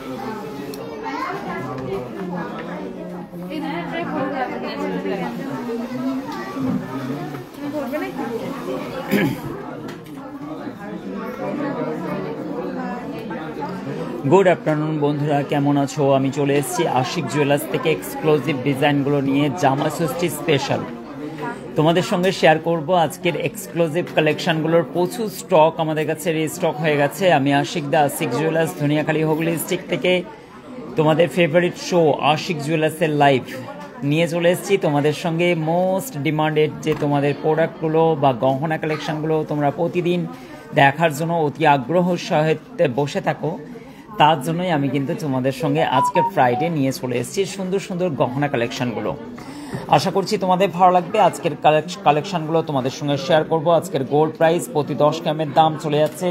Good afternoon বন্ধুরা, কেমন আছো? আমি চলে এসেছি আশিক জুয়েলার্স থেকে এক্সক্লুসিভ ডিজাইনগুলো নিয়ে জামা ষষ্ঠী স্পেশাল তোমাদের সঙ্গে শেয়ার করব। আজকের এক্সক্লুসিভ কালেকশনগুলোর প্রচুর স্টক আমাদের কাছে রিস্টক হয়ে গেছে। আমি আশিক দা, আশিক জুয়েলার্স, ধনিয়াখালী হুগলি ডিস্ট্রিক্ট থেকে তোমাদের ফেভারিট শো আশিক জুয়েলার্সের লাইভ নিয়ে চলে এসেছি তোমাদের সঙ্গে। মোস্ট ডিমান্ডেড যে তোমাদের প্রোডাক্টগুলো বা গহনা কালেকশনগুলো তোমরা প্রতিদিন দেখার জন্য অতি আগ্রহ সহিত বসে থাকো, তার জন্যই আমি কিন্তু তোমাদের সঙ্গে আজকে ফ্রাইডে নিয়ে চলে এসেছি সুন্দর সুন্দর গহনা কালেকশনগুলো। আশা করছি তোমাদের ভালো লাগবে। আজকের কালেকশনগুলো তোমাদের সঙ্গে শেয়ার করব। আজকের গোল্ড প্রাইস প্রতি 10 গ্রামের দাম চলে যাচ্ছে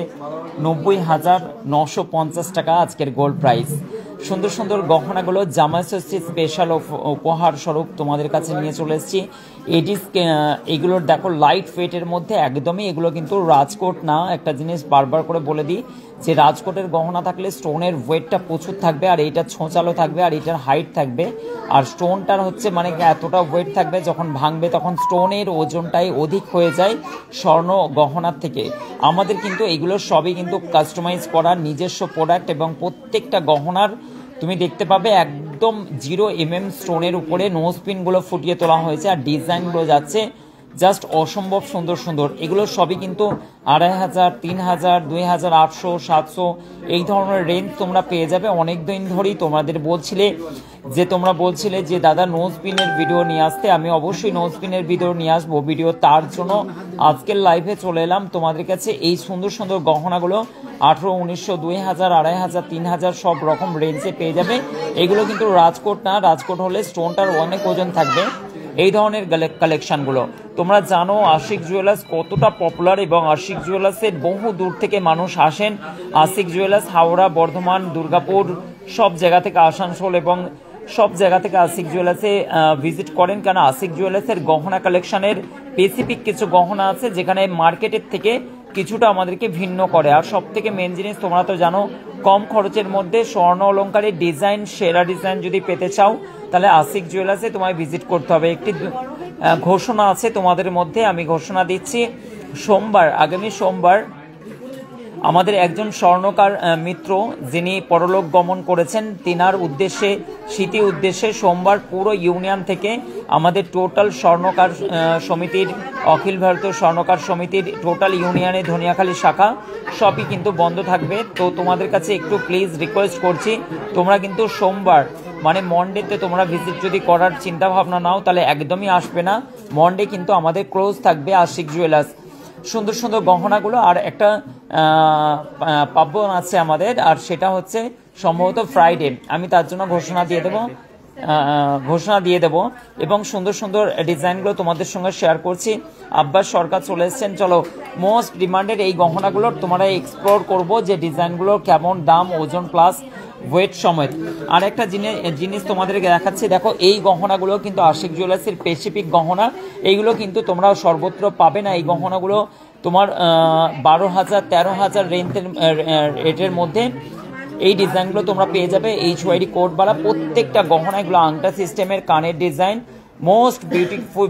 90,950 টাকা আজকের গোল্ড প্রাইস। সুন্দর সুন্দর গহনাগুলো জামা ষষ্ঠী স্পেশাল উপহার স্বরূপ তোমাদের কাছে নিয়ে চলে এসেছি। এগুলোর দেখো লাইট ওয়েটের মধ্যে একদমই, এগুলো কিন্তু রাজকোট না। একটা জিনিস বারবার করে বলে দিই যে রাজকোটের গহনা থাকলে স্টোনের ওয়েটটা প্রচুর থাকবে, আর এইটা ছোঁচালো থাকবে, আর এইটার হাইট থাকবে, আর স্টোনটার হচ্ছে মানে এতটা ওয়েট থাকবে, যখন ভাঙবে তখন স্টোনের ওজনটাই অধিক হয়ে যায় স্বর্ণ গহনার থেকে। আমাদের কিন্তু এগুলো সবই কিন্তু কাস্টমাইজ করা নিজস্ব প্রোডাক্ট, এবং প্রত্যেকটা গহনার তুমি দেখতে পাবে একদম 0 স্টোনের উপরে নোজ পিনগুলো ফুটিয়ে তোলা হয়েছে, আর ডিজাইনগুলো যাচ্ছে জাস্ট অসম্ভব সুন্দর সুন্দর। এগুলো সবই কিন্তু 2500, 3000, 2800, 700 এই ধরনের রেঞ্জ তোমরা পেয়ে যাবে। অনেক দিন ধরেই তোমাদের তোমরা বলছিলে যে দাদা নোজ পিনের ভিডিও নিয়ে আসতে। আমি অবশ্যই নোজ পিনের ভিডিও নিয়ে আসবো। তার জন্য আজকের লাইভে চলে এলাম তোমাদের কাছে। এই সুন্দর সুন্দর গহনাগুলো 1800, 1900, 2000, 2500, 3000 সব রকম রেঞ্জে পেয়ে যাবে। এগুলো কিন্তু রাজকোট না, রাজকোট হলে স্টোনটার অনেক ওজন থাকবে। এই ধরনের কালেকশনগুলো তোমরা জানো আশিক জুয়েলার্স কতটা পপুলার, এবং আশিক জুয়েলার্সের বহু দূর থেকে মানুষ আসেন। আশিক জুয়েলার্স হাওড়া, বর্ধমান, দুর্গাপুর সব জায়গা থেকে, আসানসোল এবং সব জায়গা থেকে আশিক জুয়েলার্সে ভিজিট করেন, কারণ আশিক জুয়েলার্সের গহনা কালেকশনের স্পেসিফিক কিছু গহনা আছে যেখানে মার্কেটের থেকে কিছুটা আমাদেরকে ভিন্ন করে। আর সব থেকে মেন জিনিস তোমরা তো জানো, কম খরচের মধ্যে স্বর্ণ অলংকারের ডিজাইন, সেরা ডিজাইন যদি পেতে চাও তাহলে আশিক জুয়েলার্সে তোমায় ভিজিট করতে হবে। একটি ঘোষণা আছে তোমাদের মধ্যে, আমি ঘোষণা দিচ্ছি। আগামী সোমবার আমাদের একজন স্বর্ণকার মিত্র যিনি পরলোক গমন করেছেন, তিনার স্মৃতি উদ্দেশ্যে সোমবার পুরো ইউনিয়ন থেকে আমাদের টোটাল স্বর্ণকার সমিতির, অখিল ভারতীয় স্বর্ণকার সমিতির টোটাল ইউনিয়নে ধনিয়াখালী শাখা সবই কিন্তু বন্ধ থাকবে। তো তোমাদের কাছে একটু প্লিজ রিকোয়েস্ট করছি, তোমরা কিন্তু সোমবার মানে মন্ডেতে তোমরা ভিজিট যদি করার চিন্তা ভাবনা নাও তাহলে একদমই আসবে না। মন্ডে কিন্তু আমাদের ক্লোজ থাকবে আশিক জুয়েলার্স। সুন্দর সুন্দর গহনাগুলো আর একটা পার্বণ আছে আমাদের, আর সেটা হচ্ছে সম্ভবত ফ্রাইডে। আমি তার জন্য ঘোষণা দিয়ে দেব এবং সুন্দর সুন্দর ডিজাইনগুলো তোমাদের সঙ্গে শেয়ার করছি। আব্বাস সরকার চলে এসেছেন। চলো মোস্ট ডিমান্ডেড এই গহনাগুলোর তোমরা এক্সপ্লোর করবো যে ডিজাইনগুলোর কেমন দাম, ওজন প্লাস ওয়েট সমেত। আর একটা জিনিস তোমাদেরকে দেখাচ্ছি, দেখো এই গহনাগুলো কিন্তু আশিক জুয়েলার্সের স্পেসিফিক গহনা। এইগুলো কিন্তু তোমরা সর্বত্র পাবে না। এই গহনাগুলো তোমার 12,000, 13,000 রেটের মধ্যে এই ডিজাইনগুলো তোমরা পেয়ে যাবে। HYD কোডওয়ালা প্রত্যেকটা গহনা, এগুলো আংটা সিস্টেমের কানের ডিজাইন, মোস্ট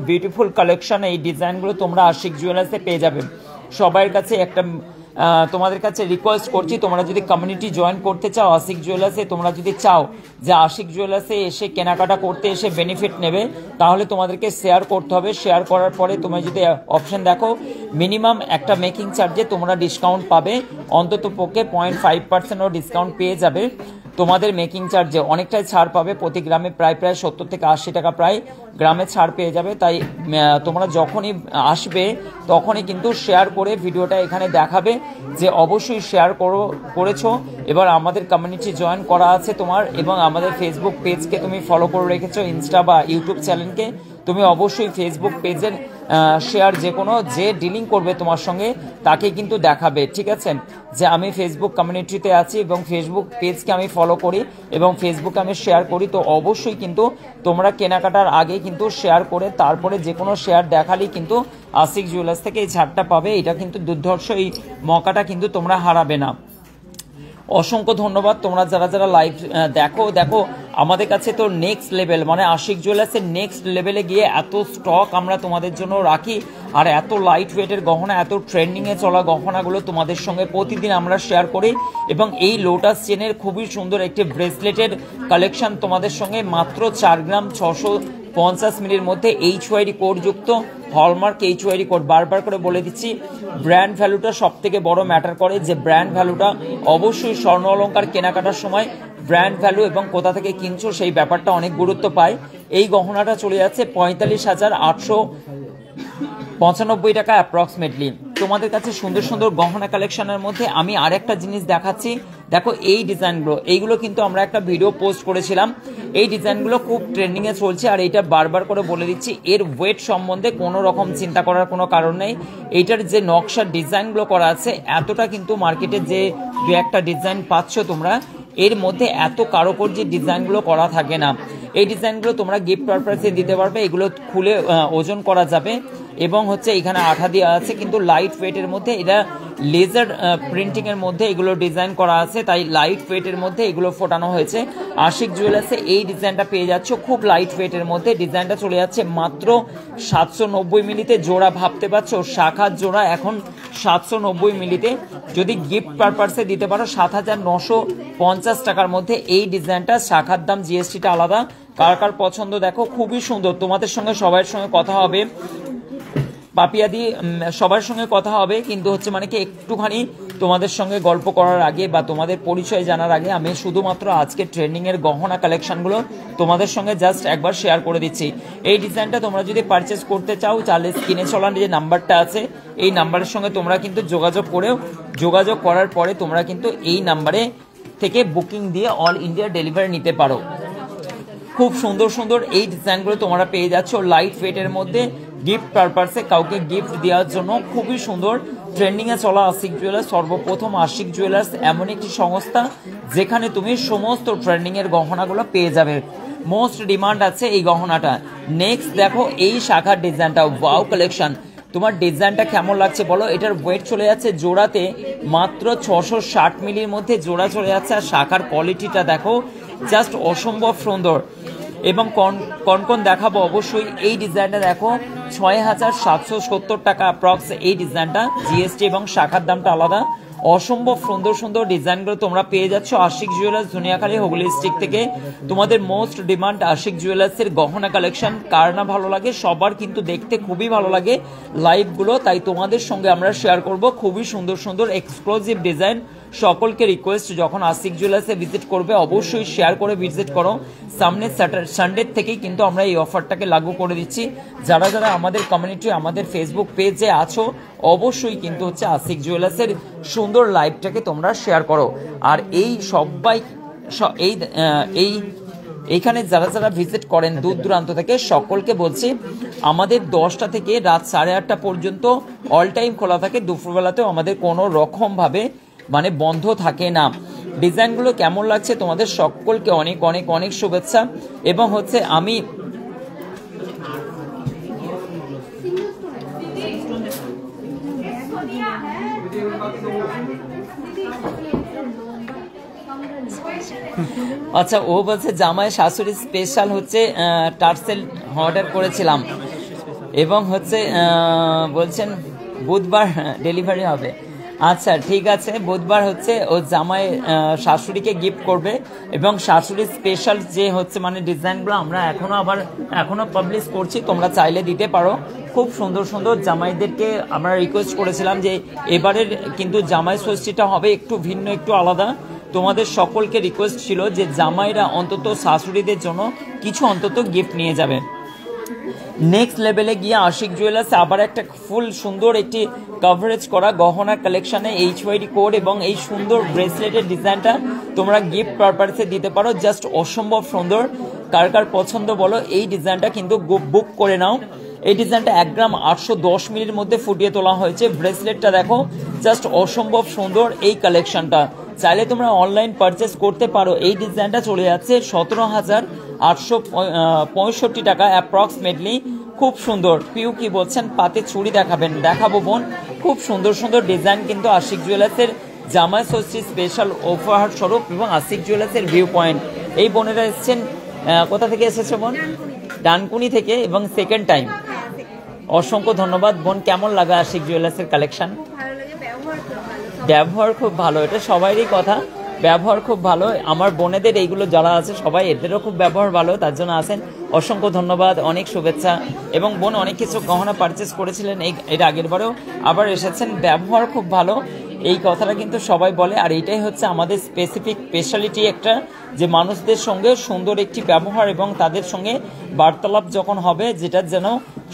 বিউটিফুল কালেকশন। এই ডিজাইনগুলো তোমরা আশিক জুয়েলার্সে পেয়ে যাবে। সবার কাছে একটা তোমাদের কাছে রিকোয়েস্ট করছি, তোমরা যদি কমিউনিটি জয়েন করতে চাও আশিক জুয়েলার্সে, তোমরা যদি চাও যে আশিক জুয়েলার্সে এসে কেনাকাটা করতে এসে বেনিফিট নেবে, তাহলে তোমাদেরকে শেয়ার করতে হবে। শেয়ার করার পরে তোমরা যদি অপশন দেখো, মিনিমাম একটা মেকিং চার্জে তোমরা ডিসকাউন্ট পাবে, অন্তত পক্ষে 0.5% ডিসকাউন্ট পেয়ে যাবে। তোমাদের মেকিং চার্জে অনেকটাই ছাড় পাবে। প্রতি গ্রামে প্রায় 70 থেকে 80 টাকা প্রায় গ্রামে ছাড় পেয়ে যাবে। তাই তোমরা যখনই আসবে তখনই কিন্তু শেয়ার করে ভিডিওটা এখানে দেখাবে যে অবশ্যই শেয়ার করেছো। এবার আমাদের কমিউনিটি জয়েন করা আছে তোমার, এবং আমাদের ফেসবুক পেজকে তুমি ফলো করে রেখেছো, ইনস্টা বা ইউটিউব চ্যানেলকে তুমি অবশ্যই ফেসবুক পেজের শেয়ার যে ডিলিং করবে তোমার সঙ্গে তাকে কিন্তু দেখাবে, ঠিক আছে, যে আমি ফেসবুক কমিউনিটিতে আছি এবং ফেসবুক পেজকে আমি ফলো করি এবং ফেসবুকে আমি শেয়ার করি। তো অবশ্যই কিন্তু তোমরা কেনাকাটার আগে কিন্তু শেয়ার করে তারপরে যে কোনো শেয়ার দেখালেই কিন্তু আশিক জুয়েলার্স থেকে এই ছাড়টা পাবে। এটা কিন্তু দুর্ধর্ষ, এই মৌকাটা কিন্তু তোমরা হারাবে না। অসংখ্য ধন্যবাদ তোমরা যারা যারা লাইভ দেখো আমাদের কাছে তো নেক্সট লেভেল, মানে আশিক জুয়েলার্সের নেক্সট লেভেলে গিয়ে এত স্টক আমরা তোমাদের জন্য রাখি, আর এত লাইট ওয়েটের গহনা, এত ট্রেন্ডিংয়ে চলা গহনাগুলো তোমাদের সঙ্গে প্রতিদিন আমরা শেয়ার করি। এবং এই লোটাস চেনের খুবই সুন্দর একটি ব্রেসলেটের কালেকশন তোমাদের সঙ্গে মাত্র 4 গ্রাম 650 মিলির মধ্যে HYD কোড যুক্ত, হলমার্ক HYD কোড। বারবার করে বলে দিচ্ছি, ব্র্যান্ড ভ্যালুটা সব থেকে বড় ম্যাটার করে, যে ব্র্যান্ড ভ্যালুটা অবশ্যই স্বর্ণ অলংকার কেনাকাটার সময় ব্র্যান্ড ভ্যালু এবং কোথা থেকে কিনছো সেই ব্যাপারটা অনেক গুরুত্ব পায়। এই গহনাটা চলে যাচ্ছে 45,895 টাকা অ্যাপ্রক্সিমেটলি। তোমাদের কাছে সুন্দর সুন্দর গহনা কালেকশনের মধ্যে আমি আরেকটা জিনিস দেখাচ্ছি, দেখো এই ডিজাইনগুলো, এইগুলো কিন্তু আমরা একটা ভিডিও পোস্ট করেছিলাম, এই ডিজাইনগুলো খুব ট্রেন্ডিংয়ে চলছে। আর এইটা বারবার করে বলে দিচ্ছি, এর ওয়েট সম্বন্ধে কোনো রকম চিন্তা করার কোনো কারণ নেই। এইটার যে নকশার ডিজাইনগুলো করা আছে, এতটা কিন্তু মার্কেটে যে দু একটা ডিজাইন পাচ্ছ তোমরা, এর মধ্যে এত কারুকার্যের ডিজাইনগুলো করা থাকে না। এই ডিজাইনগুলো তোমরা গিফট পারপাসে দিতে পারবে, এগুলো খুলে ওজন করা যাবে। এবং হচ্ছে এখানে আঠা দেওয়া আছে, কিন্তু লাইট ওয়েটের মধ্যে, এটা লেজার প্রিন্টিং এর মধ্যে এগুলো ডিজাইন করা আছে, তাই লাইট ওয়েটের মধ্যে এগুলো ফোটানো হয়েছে। আশিক জুয়েলার্সে এই ডিজাইনটা পেয়ে যাচ্ছ খুব লাইট ওয়েটের মধ্যে। ডিজাইনটা চলে যাচ্ছে মাত্র 790 মিলিতে জোড়া, ভাবতে পারছো শাখার জোড়া এখন 790 মিলিতে। যদি গিফট পারপাসে দিতে পারো 7,950 টাকার মধ্যে এই ডিজাইনটা, শাখার দাম জিএসটিটা আলাদা। কার কার পছন্দ দেখো, খুবই সুন্দর। তোমাদের সঙ্গে সবার সঙ্গে কথা হবে, পাপিয়াদি সবার সঙ্গে কথা হবে, কিন্তু হচ্ছে মানে কি একটুখানি তোমাদের সঙ্গে গল্প করার আগে বা তোমাদের পরিচয় জানার আগে আমি শুধুমাত্র আজকে ট্রেন্ডিংয়ের গহনা কালেকশনগুলো তোমাদের সঙ্গে জাস্ট একবার শেয়ার করে দিচ্ছি। এই ডিজাইনটা তোমরা যদি পারচেস করতে চাও, তাহলে স্ক্রিনে চলার যে নাম্বারটা আছে, এই নাম্বারের সঙ্গে তোমরা কিন্তু যোগাযোগ করার পরে তোমরা কিন্তু এই নাম্বারে থেকে বুকিং দিয়ে অল ইন্ডিয়া ডেলিভারি নিতে পারো। খুব সুন্দর সুন্দর এই ডিজাইনগুলো তোমরা পেয়ে যাচ্ছ লাইট ওয়েটের মধ্যে, গিফট পারপাসে কাউকে গিফট দেওয়ার জন্য খুবই সুন্দর। ট্রেন্ডিংয়ে চলা আশিক জুয়েলার্স, সর্বপ্রথম আশিক জুয়েলার্স এমন একটি সংস্থা যেখানে তুমি সমস্ত ট্রেন্ডিংয়ের গহনাগুলো পেয়ে যাবে। মোস্ট ডিমান্ড আছে এই গহনাটা। নেক্সট দেখো এই শাখার ডিজাইনটা, ওয়াও কালেকশন। তোমার ডিজাইনটা কেমন লাগছে বলো? এটার ওয়েট চলে যাচ্ছে জোড়াতে মাত্র 660 মিলির মধ্যে জোড়া চলে যাচ্ছে। আর শাখার কোয়ালিটিটা দেখো, জাস্ট অসম্ভব সুন্দর। এবং কনকন দেখাবো অবশ্যই। এই ডিজাইনটা দেখো 6,770 টাকা অ্যাপ্রক্স এই ডিজাইনটা, জিএসটি এবং শাখার দামটা আলাদা। অসম্ভব সুন্দর সুন্দর ডিজাইনগুলো তোমরা পেয়ে যাচ্ছ আশিক জুয়েলার্স, দুনিয়াখালী হুগলি স্ট্রিট থেকে। তোমাদের মোস্ট ডিমান্ড আশিক জুয়েলার্সের গহনা কালেকশন, কার না ভালো লাগে? সবার কিন্তু দেখতে খুবই ভালো লাগে লাইভগুলো, তাই তোমাদের সঙ্গে আমরা শেয়ার করব খুবই সুন্দর সুন্দর এক্সক্লুসিভ ডিজাইন। সকলকে রিকোয়েস্ট, যখন আশিক জুয়েলার্সে ভিজিট করবে অবশ্যই শেয়ার করে ভিজিট করো। সামনের সানডে থেকেই কিন্তু আমরা এই অফারটাকে লাগু করে দিচ্ছি। যারা যারা আমাদের কমিউনিটি, আমাদের ফেসবুক পেজে আছো, অবশ্যই কিন্তু হচ্ছে আশিক জুয়েলার্সের সুন্দর লাইভটাকে তোমরা শেয়ার করো। আর এই সবাই এইখানে যারা যারা ভিজিট করেন দূর দূরান্ত থেকে, সকলকে বলছি আমাদের 10টা থেকে রাত 8:30 পর্যন্ত অল টাইম খোলা থাকে। দুপুরবেলাতেও আমাদের কোনো রকমভাবে মানে বন্ধ থাকে না। ডিজাইনগুলো কেমন লাগছে তোমাদের সকলকে অনেক অনেক অনেক শুভেচ্ছা। এবং হচ্ছে আমি আচ্ছা, ও বলছে জামাই শাশুড়ি স্পেশাল হচ্ছে টার্সেল অর্ডার করেছিলাম, এবং হচ্ছে বলছেন বুধবার ডেলিভারি হবে। আচ্ছা ঠিক আছে, বুধবার হচ্ছে ও জামাই শাশুড়িকে গিফট করবে। এবং শাশুড়ির স্পেশাল যে হচ্ছে মানে ডিজাইনগুলো আমরা এখনো পাবলিশ করছি, তোমরা চাইলে দিতে পারো। খুব সুন্দর সুন্দর জামাইদেরকে আমরা রিকোয়েস্ট করেছিলাম যে এবারের কিন্তু জামাই ষষ্ঠীটা হবে একটু ভিন্ন, একটু আলাদা। তোমাদের সকলকে রিকোয়েস্ট ছিল যে জামাইরা অন্তত শাশুড়িদের জন্য কিছু অন্তত গিফট নিয়ে যাবে। নেক্সট লেভেলে গিয়ে আশিক জুয়েলার্স আবার একটা ফুল সুন্দর একটি কভারেজ করা গহনা কালেকশনে HYD কোড এবং এই সুন্দর ব্রেসলেটের ডিজাইনটা তোমরা গিফট পারপাসে দিতে পারো। জাস্ট অসম্ভব সুন্দর। কার কার পছন্দ বলো? এই ডিজাইনটা কিন্তু বুক করে নাও। এই ডিজাইনটা 1 গ্রাম 810 মিলির মধ্যে ফুটিয়ে তোলা হয়েছে। ব্রেসলেটটা দেখো, জাস্ট অসম্ভব সুন্দর এই কালেকশনটা। চাইলে তোমরা অনলাইন পারচেস করতে পারো। এই ডিজাইনটা চলে যাচ্ছে 17,865 টাকা অ্যাপ্রক্সিমেটলি। খুব সুন্দর। পিউ কি বলছেন পাতে চুড়ি দেখাবেন? দেখাবো বোন। খুব সুন্দর সুন্দর ডিজাইন কিন্তু আশিক জুয়েলার্সের জামাই ষষ্ঠী স্পেশাল উপহার স্বরূপ এবং আশিক জুয়েলার্সের ভিউ পয়েন্ট। এই বোনেরা এসেছেন কোথা থেকে এসেছে বোন? ডানকুনি থেকে, এবং সেকেন্ড টাইম। অসংখ্য ধন্যবাদ বোন। কেমন লাগা আশিক জুয়েলার্সের কালেকশন? ব্যবহার খুব ভালো, এটা সবারই কথা, ব্যবহার খুব ভালো। আমার বোনেদের এইগুলো যারা আছে সবাই এদেরও খুব ব্যবহার ভালো, তার জন্য আসেন। অসংখ্য ধন্যবাদ, অনেক শুভেচ্ছা। এবং বোন অনেক কিছু গহনা পারচেস করেছিলেন এর আগের বারেও, আবার এসেছেন। ব্যবহার খুব ভালো, এই কথাটা কিন্তু সবাই বলে। আর এইটাই হচ্ছে আমাদের স্পেশালিটি একটা, যে মানুষদের সঙ্গে সুন্দর একটি ব্যবহার এবং তাদের সঙ্গে বার্তালাপ যখন হবে, যেটা যেন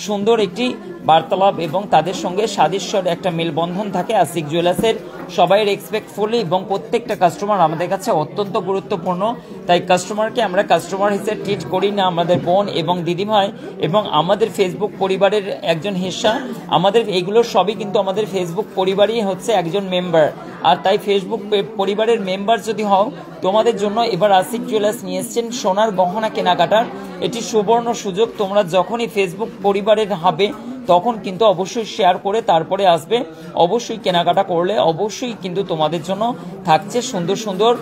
সুন্দর একটি বার্তালাপ এবং তাদের সঙ্গে সাদৃশ্যর একটা মেলবন্ধন থাকে। আশিক জুয়েলার্সের সবাই রেসপেক্টফুলি এবং প্রত্যেকটা কাস্টমার আমাদের কাছে অত্যন্ত গুরুত্বপূর্ণ। তাই কাস্টমারকে আমরা কাস্টমার হিসেবে ট্রিট করি না, আমাদের বোন এবং দিদিভাই এবং আমাদের ফেসবুক পরিবারের একজন হিস্সা। আমাদের এগুলো সবই কিন্তু আমাদের ফেসবুক পরিবারই হচ্ছে একজন মেম্বার। আর তাই ফেসবুক পরিবারের মেম্বার যদি হও, তোমাদের জন্য এবার আশিক জুয়েলার্স নিয়ে এসছেন সোনার গহনা কেনাকাটার এটি সুবর্ণ সুযোগ। তোমরা যখনই ফেসবুক পরিবারের হবে তখন কিন্তু অবশ্যই শেয়ার করে তারপরে আসবে, অবশ্যই কেনাকাটা করলে অবশ্যই কিন্তু তোমাদের জন্য থাকছে সুন্দর সুন্দর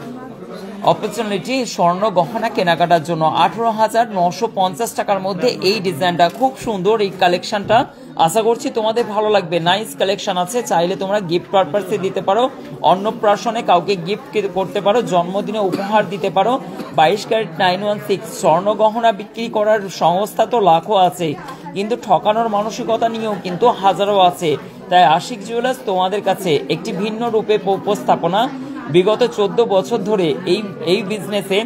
অপরচুনিটি স্বর্ণ গহনা কেনাকাটার জন্য। 18,950 টাকার মধ্যে এই ডিজাইনটা খুব সুন্দর, এই কালেকশনটা আশা করছি তোমাদের ভালো লাগবে। নাইস কালেকশন আছে, চাইলে তোমরা গিফট পারপাসে দিতে পারো, অন্নপ্রাশনে কাউকে গিফট করতে পারো, জন্মদিনে উপহার দিতে পারো। 22 ক্যারেট 916 স্বর্ণ গহনা বিক্রি করার সংস্থা তো লাখো আছে, কিন্তু ঠকানোর মানসিকতা নিয়েও কিন্তু হাজারো আছে। তাই আশিক জুয়েলার্স তোমাদের কাছে একটি ভিন্ন রূপে উপস্থাপনা। বিগত 14 বছর ধরে এই বিজনেসে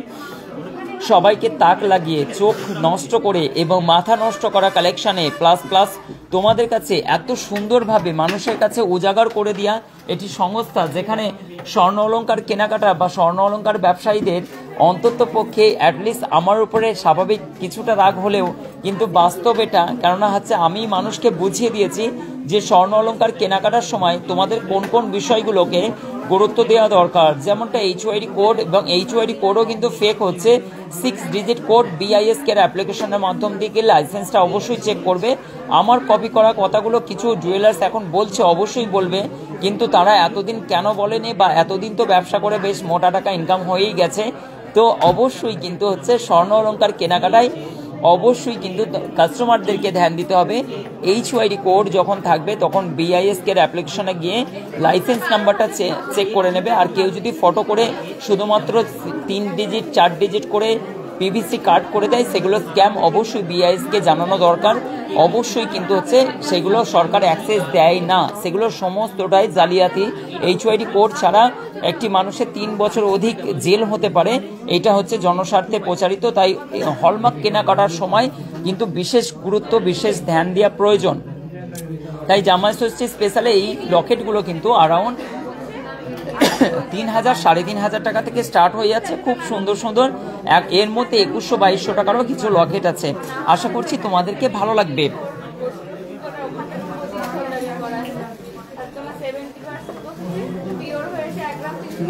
সবাইকে তাক লাগিয়ে চোখ নষ্ট করে এবং মাথা নষ্ট করা কালেকশানে প্লাস তোমাদের কাছে এত সুন্দরভাবে মানুষের কাছে উজাগার করে দেওয়া এটি সংস্থা, যেখানে স্বর্ণ অলঙ্কার কেনাকাটা বা স্বর্ণ অলঙ্কার ব্যবসায়ীদের অন্তত পক্ষে অ্যাটলিস্ট আমার উপরে স্বাভাবিক কিছুটা রাগ হলেও কিন্তু বাস্তব এটা, কেননা হচ্ছে আমি মানুষকে বুঝিয়ে দিয়েছি যে স্বর্ণ অলঙ্কার কেনাকাটার সময় তোমাদের কোন কোন বিষয়গুলোকে গুরুত্ব দেওয়া দরকার। যেমনটা HOID কোড, এবং HOID কোডও কিন্তু ফেক হচ্ছে। 6 ডিজিট কোড BIS এর অ্যাপ্লিকেশনের মাধ্যম দিয়ে লাইসেন্সটা অবশ্যই চেক করবে। আমার কপি করা কথাগুলো কিছু জুয়েলার্স এখন বলছে, অবশ্যই বলবে, কিন্তু তারা এতদিন কেন বলেনি, বা এতদিন তো ব্যবসা করে বেশ মোটা টাকা ইনকাম হয়েই গেছে। তো অবশ্যই কিন্তু হচ্ছে স্বর্ণ অলঙ্কার কেনাকাটায় অবশ্যই কিন্তু কাস্টমারদেরকে ধ্যান দিতে হবে। HOID কোড যখন থাকবে তখন BIS এর অ্যাপ্লিকেশনে গিয়ে লাইসেন্স নাম্বারটা চেক করে নেবে। আর কেউ যদি ফটো করে শুধুমাত্র 3 ডিজিট 4 ডিজিট করে PVC কার্ড করে দেয়, সেগুলো স্ক্যাম, অবশ্যই BIS-কে জানানো দরকার। অবশ্যই কিন্তু হচ্ছে সেগুলো সরকার অ্যাক্সেস দেয় না, সেগুলো সমস্তটাই জালিয়াতি। HOID কোড ছাড়া একটি মানুষের 3 বছর অধিক জেল হতে পারে, এটা হচ্ছে জনস্বার্থে প্রচারিত। তাই হলমার্ক কেনাকাটার সময় কিন্তু বিশেষ গুরুত্ব, বিশেষ ধ্যান দেওয়া প্রয়োজন। তাই জামাই ষষ্ঠী স্পেশালে এই লকেটগুলো কিন্তু অ্যারাউন্ড 3,000 3,500 টাকা থেকে স্টার্ট হয়ে যাচ্ছে। খুব সুন্দর সুন্দর এর মধ্যে 2100-2200 টাকারও কিছু লকেট আছে। আশা করছি তোমাদেরকে ভালো লাগবে।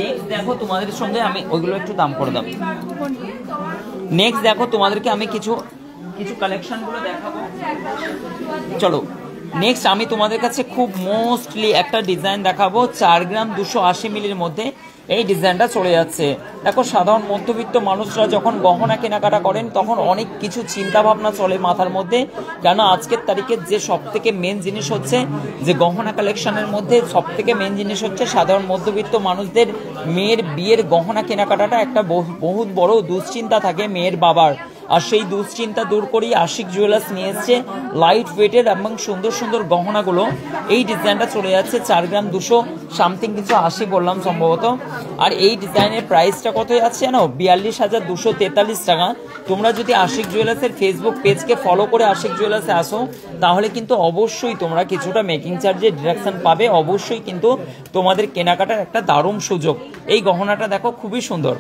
নেক্সট দেখো তোমাদের সঙ্গে আমি ওইগুলো একটু দাম করে দাও। নেক্সট দেখো তোমাদেরকে আমি কিছু কালেকশনগুলো দেখাবো। চলো নেক্সট আমি তোমাদের কাছে খুব মোস্টলি একটা ডিজাইন দেখাবো 4 গ্রাম 280 মিলির মধ্যে। এই ডিজাইনটা চলে যাচ্ছে। দেখো সাধারণ মধ্যবিত্ত মানুষরা যখন গহনা কেনাকাটা করেন তখন অনেক কিছু চিন্তা ভাবনা চলে মাথার মধ্যে, কেন আজকের তারিখে যে সব থেকে মেন জিনিস হচ্ছে যে গহনা কালেকশনের মধ্যে সব থেকে মেন জিনিস হচ্ছে সাধারণ মধ্যবিত্ত মানুষদের মেয়ের বিয়ের গহনা কেনাকাটাটা একটা বহুত বড় দুশ্চিন্তা থাকে মেয়ের বাবার। আর সেই দুশ্চিন্তা দূর করেই আশিক জুয়েলার্স নিয়ে এসছে লাইট ওয়েটের এবং সুন্দর সুন্দর গহনাগুলো। এই ডিজাইনটা চলে যাচ্ছে 4 গ্রাম 200 সামথিং কিছু 80 বললাম সম্ভবত। আর এই ডিজাইনের প্রাইসটা কত যাচ্ছে জানো? 42,243 টাকা। তোমরা যদি আশিক জুয়েলার্সের ফেসবুক পেজকে ফলো করে আশিক জুয়েলার্সে আসো তাহলে কিন্তু অবশ্যই তোমরা কিছুটা মেকিং চার্জের ডিডাকশন পাবে। অবশ্যই কিন্তু তোমাদের কেনাকাটার একটা দারুণ সুযোগ। এই গহনাটা দেখো খুবই সুন্দর।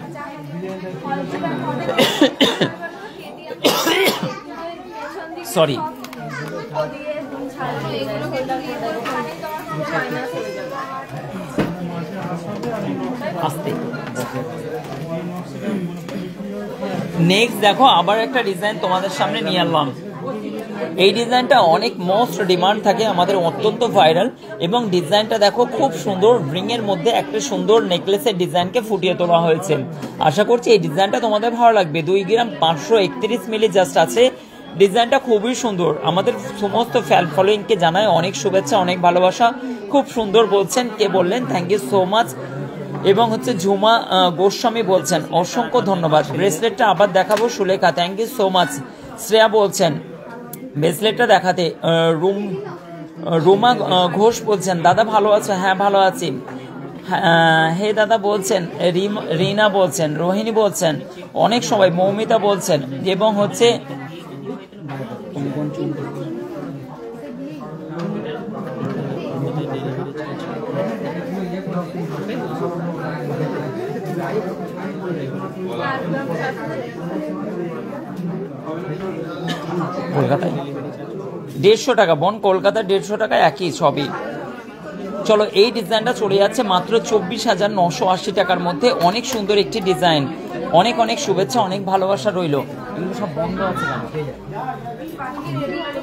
সরি আস্তে। নেক্সট দেখো আবার একটা ডিজাইন তোমাদের সামনে নিয়ে আনলাম। এই ডিজাইনটা অনেক মোস্ট ডিমান্ড থাকে আমাদের, অত্যন্ত ভাইরাল। এবং ডিজাইনটা দেখো খুব সুন্দর, রিং এর মধ্যে একটা সুন্দর নেকলেসের ডিজাইনকে ফুটিয়ে তোলা হয়েছে। আশা করছি এই ডিজাইনটা তোমাদের ভালো লাগবে। 2 গ্রাম 531 মিলি জাস্ট আছে। ডিজাইনটা খুবই সুন্দর। আমাদের সমস্ত ফ্যান ফলোয়িংকে জানায় অনেক শুভেচ্ছা, অনেক ভালোবাসা। খুব সুন্দর বলছেন, কে বললেন, থ্যাংক ইউ সো মাচ। এবং হচ্ছে ঝুমা গোস্বামী বলছেন অসংখ্য ধন্যবাদ। ব্রেসলেটটা আবার দেখাবো Sulekha, thank you so much. Shreya বলছেন ব্রেসলেটটা দেখাতে। রুমা ঘোষ বলছেন দাদা ভালো আছো? হ্যাঁ ভালো আছি। হে দাদা বলছেন, রিনা বলছেন, রোহিণী বলছেন, অনেক সবাই, মৌমিতা বলছেন। এবং হচ্ছে কলকাতায় 150 টাকা বোন, কলকাতা 150 টাকা একই সবই। চলো এই ডিজাইনটা চলে যাচ্ছে মাত্র 24,980 টাকার মধ্যে। অনেক সুন্দর একটি ডিজাইন। অনেক অনেক শুভেচ্ছা, অনেক ভালোবাসা রইল। এগুলো সব বন্ধ আছে কেন?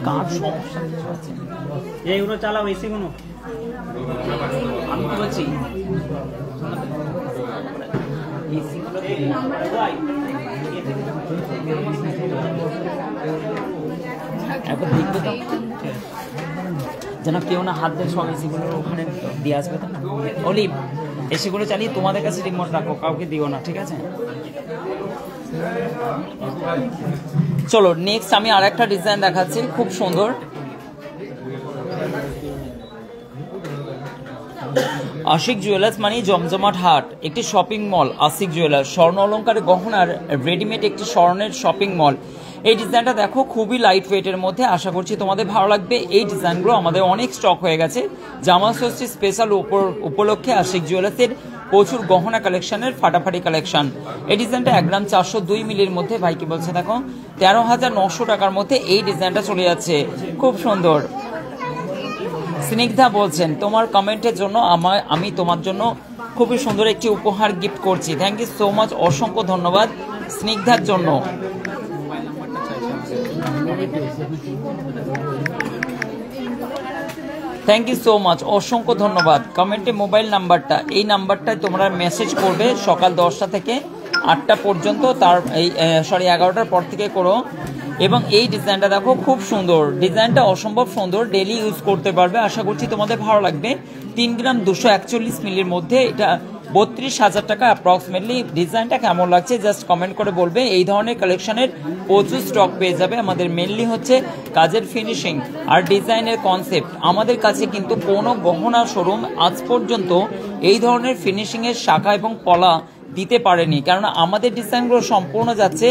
কার সমস্যা আছে? এইগুলো চালাও, এসি কোনো আমি কি বলছি, একবার দেখবে তো যেন কেউ না হাত দিয়ে সব এসিগুলো ওখানে দিয়ে আসবে। তো অলিভ এসিগুলো চালিয়ে তোমাদের কাছে রিমোট রাখো, কাউকে দিও না, ঠিক আছে? চলো নেক্সট আমি আর একটা ডিজাইন দেখাচ্ছি, খুব সুন্দর। আশিক জুয়েলার্স মানে জমজমাট হাট, একটি শপিং মল। আশিক জুয়েলার্স স্বর্ণ অলঙ্কারের গহনার রেডিমেড একটি স্বর্ণের শপিং মল। এই ডিজাইনটা দেখো খুবই লাইট ওয়েটের মধ্যে, আশা করছি তোমাদের ভালো লাগবে। এই ডিজাইনগুলো আমাদের অনেক স্টক হয়ে গেছে। জামা ষষ্ঠী স্পেশাল উপলক্ষে আশিক জুয়েলার্সের প্রচুর গহনা কালেকশনের ফাটাফাটি কালেকশন। এই ডিজাইনটা 1 গ্রাম 402 মিলির মধ্যে, ভাই কি বলছে দেখো, 13,900 টাকার মধ্যে এই ডিজাইনটা চলে যাচ্ছে, খুব সুন্দর। স্নিগ্ধা বলছেন তোমার কমেন্টের জন্য আমি তোমার জন্য খুবই সুন্দর একটি উপহার গিফট করছি। থ্যাংক ইউ সো মাচ, অসংখ্য ধন্যবাদ স্নিগ্ধার জন্য। থ্যাংক ইউ সো মাচ, অসংখ্য ধন্যবাদ। কমেন্টে মোবাইল নাম্বারটা, এই নাম্বারটায় তোমরা মেসেজ করবে সকাল 10টা থেকে 8টা পর্যন্ত, তার এই 11টার পর থেকে করো। এবং এই ডিজাইনটা দেখো খুব সুন্দর, ডিজাইনটা অসম্ভব সুন্দর, ডেলি ইউজ করতে পারবে, আশা করছি তোমাদের ভালো লাগবে। 3 গ্রাম 241 মিলির মধ্যে, এটা 32,000 টাকা অ্যাপ্রক্সিমেটলি। ডিজাইনটা কেমন লাগছে জাস্ট কমেন্ট করে বলবে। এই ধরনের কালেকশনের প্রচুর স্টক পেয়ে যাবে। আমাদের মেনলি হচ্ছে কাজের ফিনিশিং আর ডিজাইনের কনসেপ্ট। আমাদের কাছে কিন্তু কোনো গহনা শোরুম আজ পর্যন্ত এই ধরনের ফিনিশিংয়ের শাখা এবং পলা দিতে পারেনি, কারণ আমাদের ডিজাইনগুলো সম্পূর্ণ যাচ্ছে,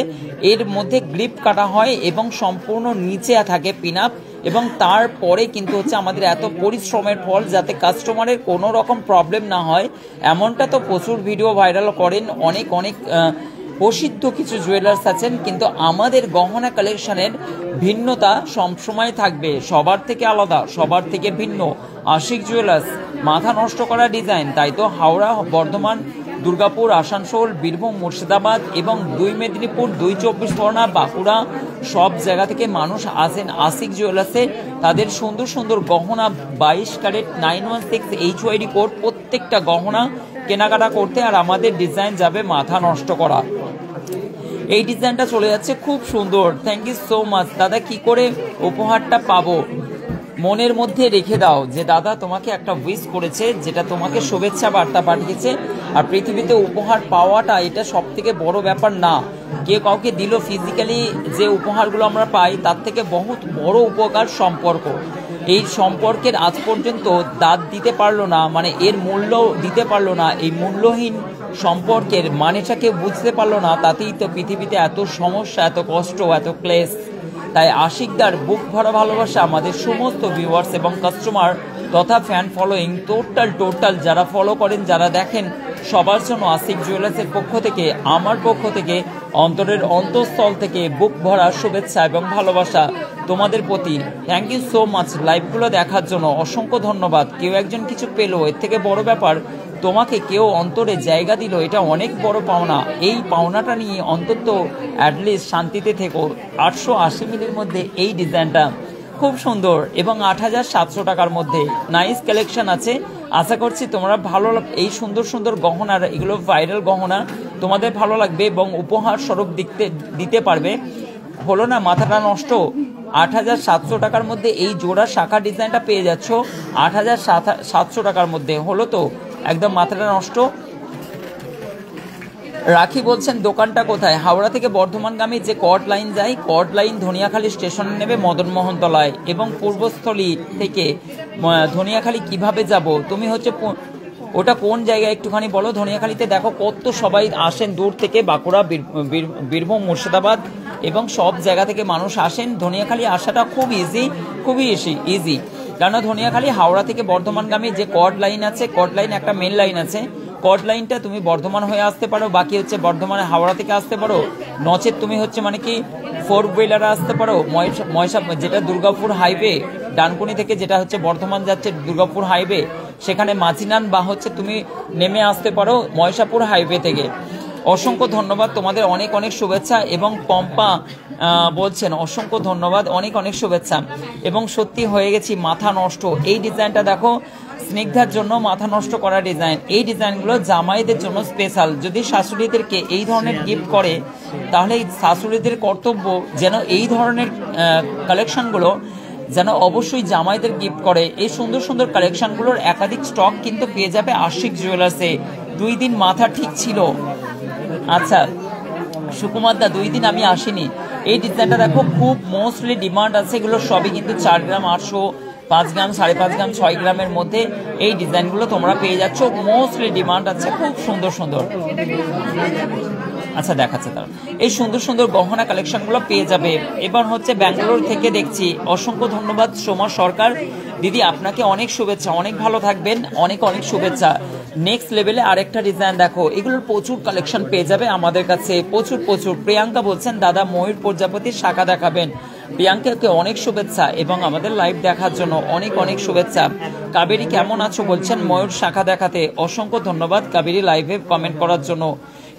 এর মধ্যে গ্রিপ কাটা হয় এবং সম্পূর্ণ নিচে থাকে পিন আপ, এবং তারপরে কিন্তু হচ্ছে আমাদের এত পরিশ্রমের ফল, যাতে কাস্টমারের কোনো রকম প্রবলেম না হয়। এমনটা তো প্রচুর ভিডিও ভাইরাল করেন অনেক অনেক প্রসিদ্ধ কিছু জুয়েলার্স আছেন, কিন্তু আমাদের গহনা কালেকশনের ভিন্নতা সবসময় থাকবে, সবার থেকে আলাদা, সবার থেকে ভিন্ন। আশিক জুয়েলার্স, মাথা নষ্ট করা ডিজাইন, তাই তো হাওড়া, বর্ধমান, দুর্গাপুর, আসানসোল, বীরভূম, মুর্শিদাবাদ এবং 2 মেদিনীপুর, 2 চব্বিশ পরগনা, বাঁকুড়া, সব জায়গা থেকে মানুষ আসেন আশিক জুয়েলার্সে তাদের সুন্দর সুন্দর গহনা 22 ক্যারেট 916 HYD কোড প্রত্যেকটা গহনা কেনাকাটা করতে, আর আমাদের ডিজাইন যাবে মাথা নষ্ট করা। এই ডিজাইনটা চলে যাচ্ছে খুব সুন্দর। থ্যাংক ইউ সো মাচ দাদা। কি করে উপহারটা পাবো? মনের মধ্যে রেখে দাও যে দাদা তোমাকে একটা উইশ করেছে, যেটা তোমাকে শুভেচ্ছা বার্তা পাঠিয়েছে। আর পৃথিবীতে উপহার পাওয়াটা এটা সব থেকে বড় ব্যাপার না, কে কাউকে দিল ফিজিক্যালি যে উপহারগুলো আমরা পাই তার থেকে বহুত বড় উপকার সম্পর্ক। এই সম্পর্কের আজ পর্যন্ত দাঁত দিতে পারলো না, মানে এর মূল্য দিতে পারলো না, এই মূল্যহীন সম্পর্কের মানেটাকে বুঝতে পারলো না, তাতেই তো পৃথিবীতে এত সমস্যা, এত কষ্ট, এত ক্লেশ। তাই আশিকদার বুক ভরা ভালোবাসা আমাদের সমস্ত ভিউয়ার্স এবং কাস্টমার তথা ফ্যান ফলোয়িং টোটাল যারা ফলো করেন, যারা দেখেন, সবার জন্য আশিক জুয়েলার্সের পক্ষ থেকে, আমার পক্ষ থেকে, অন্তরের অন্তঃস্থল থেকে বুক ভরা শুভেচ্ছা এবং ভালোবাসা তোমাদের প্রতি। থ্যাংক ইউ সো মাচ লাইভগুলো দেখার জন্য, অসংখ্য ধন্যবাদ। কেউ একজন কিছু পেলো, এর থেকে বড় ব্যাপার তোমাকে কেউ অন্তরে জায়গা দিল, এটা অনেক বড় পাওনা। এই পাওনাটা নিয়ে অন্তত অ্যাটলিস্ট শান্তিতে থেকো। 880 মিলির মধ্যে এই ডিজাইনটা খুব সুন্দর এবং 8,700 টাকার মধ্যে নাইস কালেকশন আছে। আশা করছি তোমরা ভালো এই সুন্দর সুন্দর গহনার, এগুলো ভাইরাল গহনা, তোমাদের ভালো লাগবে এবং উপহার স্বরূপ দিতে পারবে। হলো না মাথাটা নষ্ট? 8,700 টাকার মধ্যে এই জোড়া শাখা ডিজাইনটা পেয়ে যাচ্ছ 8,700 টাকার মধ্যে, হলো তো একদম মাথাটা নষ্ট। রাখি বলছেন দোকানটা কোথায়? হাওড়া থেকে বর্ধমানগামী যে কট লাইন যায়, কট লাইন ধনিয়াখালী স্টেশনে নেবে মদনমোহন তলায়, এবং পূর্বস্থলী থেকে ধনিয়াখালী কিভাবে যাব? তুমি হচ্ছে ওটা কোন জায়গায় একটুখানি বলো। ধনিয়াখালীতে দেখো কত সবাই আসেন দূর থেকে, বাঁকুড়া, বীরভূম, মুর্শিদাবাদ এবং সব জায়গা থেকে মানুষ আসেন। ধনিয়াখালী আসাটা খুব ইজি, খুবই ইজি, কেননা ধনিয়াখালী হাওড়া থেকে বর্ধমানগামী যে কট লাইন আছে, কট লাইন একটা মেন লাইন আছে, কট লাইনটা তুমি বর্ধমান হয়ে আসতে পারো, বাকি হচ্ছে বর্ধমানে হাওড়া থেকে আসতে পারো, নচেত তুমি হচ্ছে মানে কি 4 হুইলারে আসতে পারো। ময়সা যেটা দুর্গাপুর হাইওয়ে, ডানকুনি থেকে যেটা হচ্ছে বর্ধমান যাচ্ছে দুর্গাপুর হাইওয়ে, সেখানে মাঝিনান বা হচ্ছে তুমি নেমে আসতে পারো ময়সাপুর হাইওয়ে থেকে। অসংখ্য ধন্যবাদ তোমাদের, অনেক অনেক শুভেচ্ছা। এবং পম্পা বলছেন অসংখ্য ধন্যবাদ, অনেক অনেক শুভেচ্ছা। এবং সত্যি হয়ে গেছি মাথা নষ্ট। এই ডিজাইনটা দেখো, স্নিগ্ধার জন্য মাথা নষ্ট করা ডিজাইন। এই ডিজাইনগুলো জামাইদের জন্য স্পেশাল। যদি শাশুড়িদেরকে এই ধরনের গিফট করে, তাহলে শাশুড়িদের কর্তব্য যেন এই ধরনের কালেকশনগুলো যেন অবশ্যই জামাইদের গিফট করে। এই সুন্দর সুন্দর কালেকশনগুলোর একাধিক স্টক কিন্তু পেয়ে যাবে আশিক জুয়েলার্সে। 2 দিন মাথা ঠিক ছিল। আচ্ছা সুকুমার দা, 2 দিন আমি আসিনি। এই ডিজাইনটা দেখো, খুব মোস্টলি ডিমান্ড আছে। এগুলো সবই কিন্তু 4 গ্রাম 800, 5 গ্রাম, 5.5 গ্রাম, 6 গ্রামের মধ্যে এই ডিজাইনগুলো তোমরা পেয়ে যাচ্ছ। মোস্টলি ডিমান্ড আছে, খুব সুন্দর সুন্দর। আচ্ছা দেখাচ্ছে তার এই সুন্দর সুন্দর গহনা কালেকশনগুলো পেয়ে যাবে। এবার হচ্ছে ব্যাঙ্গালোর থেকে দেখছি, অসংখ্য ধন্যবাদ সোমা সরকার দিদি, আপনাকে অনেক শুভেচ্ছা, অনেক ভালো থাকবেন, অনেক অনেক শুভেচ্ছা। নেক্সট লেভেলে আরেকটা ডিজাইন দেখো, এগুলোর প্রচুর কালেকশন পেয়ে যাবে আমাদের কাছে, প্রচুর প্রচুর। প্রিয়াঙ্কা বলছেন দাদা ময়ূর প্রজাপতির শাখা দেখাবেন। প্রিয়াঙ্কাকে অনেক শুভেচ্ছা এবং আমাদের লাইভ দেখার জন্য অনেক অনেক শুভেচ্ছা। কাবেরী কেমন আছো বলছেন ময়ূর শাখা দেখাতে, অসংখ্য ধন্যবাদ কাবেরী লাইভে কমেন্ট করার জন্য।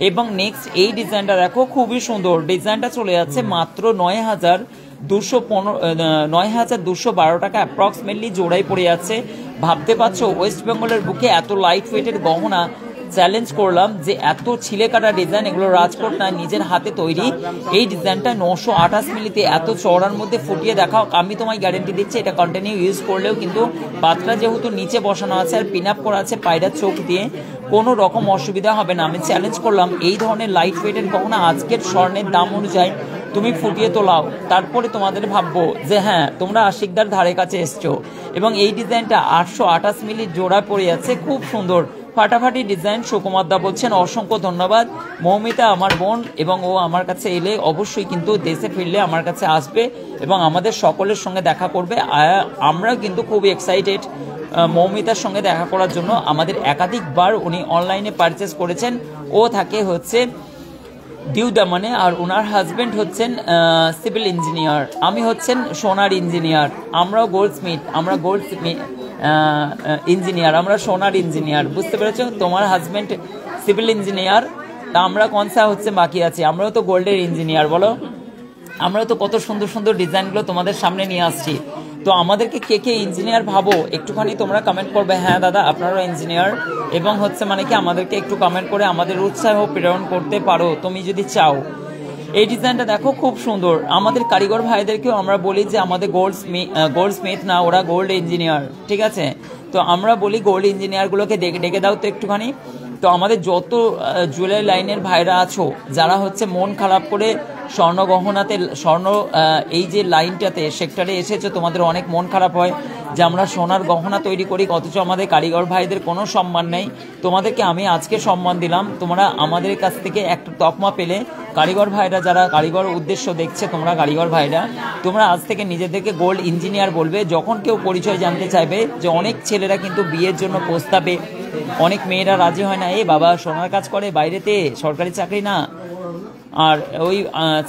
এবং নেক্সট এই ডিজাইনটা দেখো, খুবই সুন্দর ডিজাইনটা, চলে যাচ্ছে মাত্র 9,212 টাকা অ্যাপ্রক্সিমেটলি জোড়াই পড়ে যাচ্ছে। ভাবতে পারছো ওয়েস্ট বেঙ্গলের বুকে এত লাইট ওয়েটের গহনা, চ্যালেঞ্জ করলাম যে এত ছিলে কাটা ডিজাইন, এগুলো রাজকোট না, নিজের হাতে তৈরি। এই ডিজাইনটা 928 মিলিতে এত চওড়ার মধ্যে ফুটিয়ে দেখাও, আমি তোমায় গ্যারেন্টি দিচ্ছি এটা কন্টিনিউ ইউজ করলেও কিন্তু পাতলা যেহেতু নিচে বসানো আছে আর পিন আপ করা আছে পায়রার চোখ দিয়ে, কোনো রকম অসুবিধা হবে না। আমি চ্যালেঞ্জ করলাম এই ধরনের লাইট ওয়েটের গহনা আজকের স্বর্ণের দাম অনুযায়ী তুমি ফুটিয়ে তোলাও, তারপরে তোমাদের ভাববো যে হ্যাঁ তোমরা আশিকদার ধারে কাছে এসছো। এবং এই ডিজাইনটা 828 মিলি জোড়া পড়ে যাচ্ছে, খুব সুন্দর ফাটাফাটি ডিজাইন। সুকুমার দা বলছেন অসংখ্য ধন্যবাদ। মৌমিতা আমার বোন, এবং ও আমার কাছে এলে অবশ্যই কিন্তু দেশে ফিরলে আমার কাছে আসবে এবং আমাদের সকলের সঙ্গে দেখা করবে। আমরা কিন্তু খুব এক্সাইটেড মৌমিতার সঙ্গে দেখা করার জন্য। আমাদের একাধিকবার উনি অনলাইনে পারচেস করেছেন। ও থাকে হচ্ছে ডিউ দামানে, আর ওনার হাজব্যান্ড হচ্ছেন সিভিল ইঞ্জিনিয়ার, আমি হচ্ছেন সোনার ইঞ্জিনিয়ার। আমরাও গোল্ডস্মিথ, আমরা গোল্ডস্মিথ ইঞ্জিনিয়ার, আমরা সোনার ইঞ্জিনিয়ার, বুঝতে পেরেছো? তোমার হাজব্যান্ড সিভিল ইঞ্জিনিয়ার, তা আমরা কনসা হচ্ছে বাকি আছি, আমরাও তো গোল্ডের ইঞ্জিনিয়ার। বলো, আমরাও তো কত সুন্দর সুন্দর ডিজাইনগুলো তোমাদের সামনে নিয়ে আসছি। তো আমাদেরকে কে কে ইঞ্জিনিয়ার ভাবো একটুখানি তোমরা কমেন্ট করবে। হ্যাঁ দাদা আপনারাও ইঞ্জিনিয়ার, এবং হচ্ছে মানে কি আমাদেরকে একটু কমেন্ট করে আমাদের উৎসাহ প্রেরণ করতে পারো তুমি যদি চাও। এই ডিজাইনটা দেখো, খুব সুন্দর। আমাদের কারিগর ভাইদেরকেও আমরা বলি যে আমাদের গোল্ডস্মিথ না, ওরা গোল্ড ইঞ্জিনিয়ার, ঠিক আছে? তো আমরা বলি গোল্ড ইঞ্জিনিয়ারগুলোকে ডেকে দাও তো একটুখানি। তো আমাদের যত জুয়েলারি লাইনের ভাইরা আছো, যারা হচ্ছে মন খারাপ করে স্বর্ণ গহনাতে, স্বর্ণ এই যে লাইনটাতে সেক্টরে এসেছো, তোমাদের অনেক মন খারাপ হয় যে আমরা সোনার গহনা তৈরি করি অথচ আমাদের কারিগর ভাইদের কোনো সম্মান নেই। তোমাদেরকে আমি আজকে সম্মান দিলাম, তোমরা আমাদের কাছ থেকে একটা তকমা পেলে। কারিগর ভাইরা যারা কারিগর উদ্দেশ্য দেখছে, তোমরা কারিগর ভাইরা, তোমরা আজ থেকে নিজেদেরকে গোল্ড ইঞ্জিনিয়ার বলবে। যখন কেউ পরিচয় জানতে চাইবে, যে অনেক ছেলেরা কিন্তু বিয়ের জন্য প্রস্তাবে, অনেক মেয়েরা রাজি হয় না, এ বাবা সোনার কাজ করে বাইরেতে, সরকারি চাকরি না, আর ওই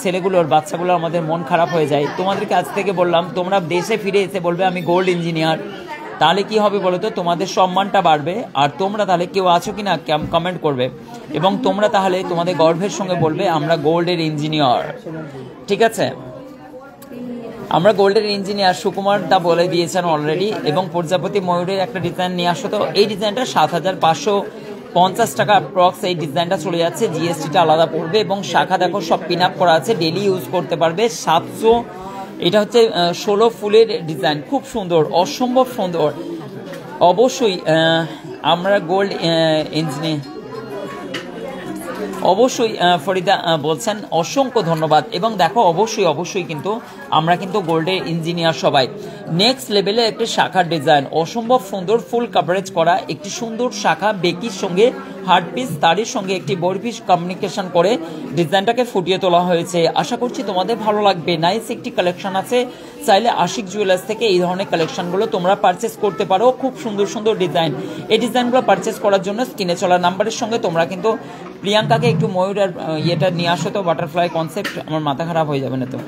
ছেলেগুলোর বাচ্চাগুলোর আমাদের মন খারাপ হয়ে যায়। তোমাদেরকে আজ থেকে বললাম, তোমরা দেশে ফিরে এসে বলবে আমি গোল্ড ইঞ্জিনিয়ার, তাহলে কি হবে বলো তো? তোমাদের সম্মানটা বাড়বে। আর তোমরা তাহলে কেউ আছো কি না কমেন্ট করবে, এবং তোমরা তাহলে তোমাদের গর্বের সঙ্গে বলবে আমরা গোল্ডের ইঞ্জিনিয়ার, ঠিক আছে? আমরা গোল্ডের ইঞ্জিনিয়ার সুকুমার দা বলে দিয়েছেন অলরেডি, এবং প্রজাপতি ময়ূরের একটা ডিজাইন নিয়ে আসো। তো এই ডিজাইনটা 7,550 টাকা অ্যাপ্রক্স এই ডিজাইনটা চলে যাচ্ছে, জিএসটিটা আলাদা পড়বে। এবং শাখা দেখো সব পিন আপ করা আছে, ডেলি ইউজ করতে পারবে। 700, এটা হচ্ছে 16 ফুলের ডিজাইন, খুব সুন্দর, অসম্ভব সুন্দর। অবশ্যই আমরা গোল্ড ইঞ্জিনিয়ার, অবশ্যই ফরিদা বলছেন অসংখ্য ধন্যবাদ। এবং দেখো অবশ্যই কিন্তু আমরা কিন্তু গোল্ডের ইঞ্জিনিয়ার সবাই। নেক্সট লেভেলে একটি শাখার ডিজাইন, অসম্ভব সুন্দর, ফুল কাভারেজ করা একটি সুন্দর শাখা, বেকির সঙ্গে হার্ড পিস, তারই সঙ্গে একটি বড় পিস কমিউনিকেশন করে ডিজাইনটাকে ফুটিয়ে তোলা হয়েছে। আশা করছি তোমাদের ভালো লাগবে। নাইস একটি কালেকশন আছে, চাইলে আশিক জুয়েলার্স থেকে এই ধরনের কালেকশনগুলো তোমরা পারচেস করতে পারো। খুব সুন্দর সুন্দর ডিজাইন, এই ডিজাইনগুলো পারচেস করার জন্য স্ক্রিনে চলা নাম্বারের সঙ্গে তোমরা কিন্তু প্রিয়াঙ্কাকে একটু ময়ূর আর ইয়েটা নিয়ে আসো তো, বাটারফ্লাই কনসেপ্ট, আমার মাথা খারাপ হয়ে যাবে না তো।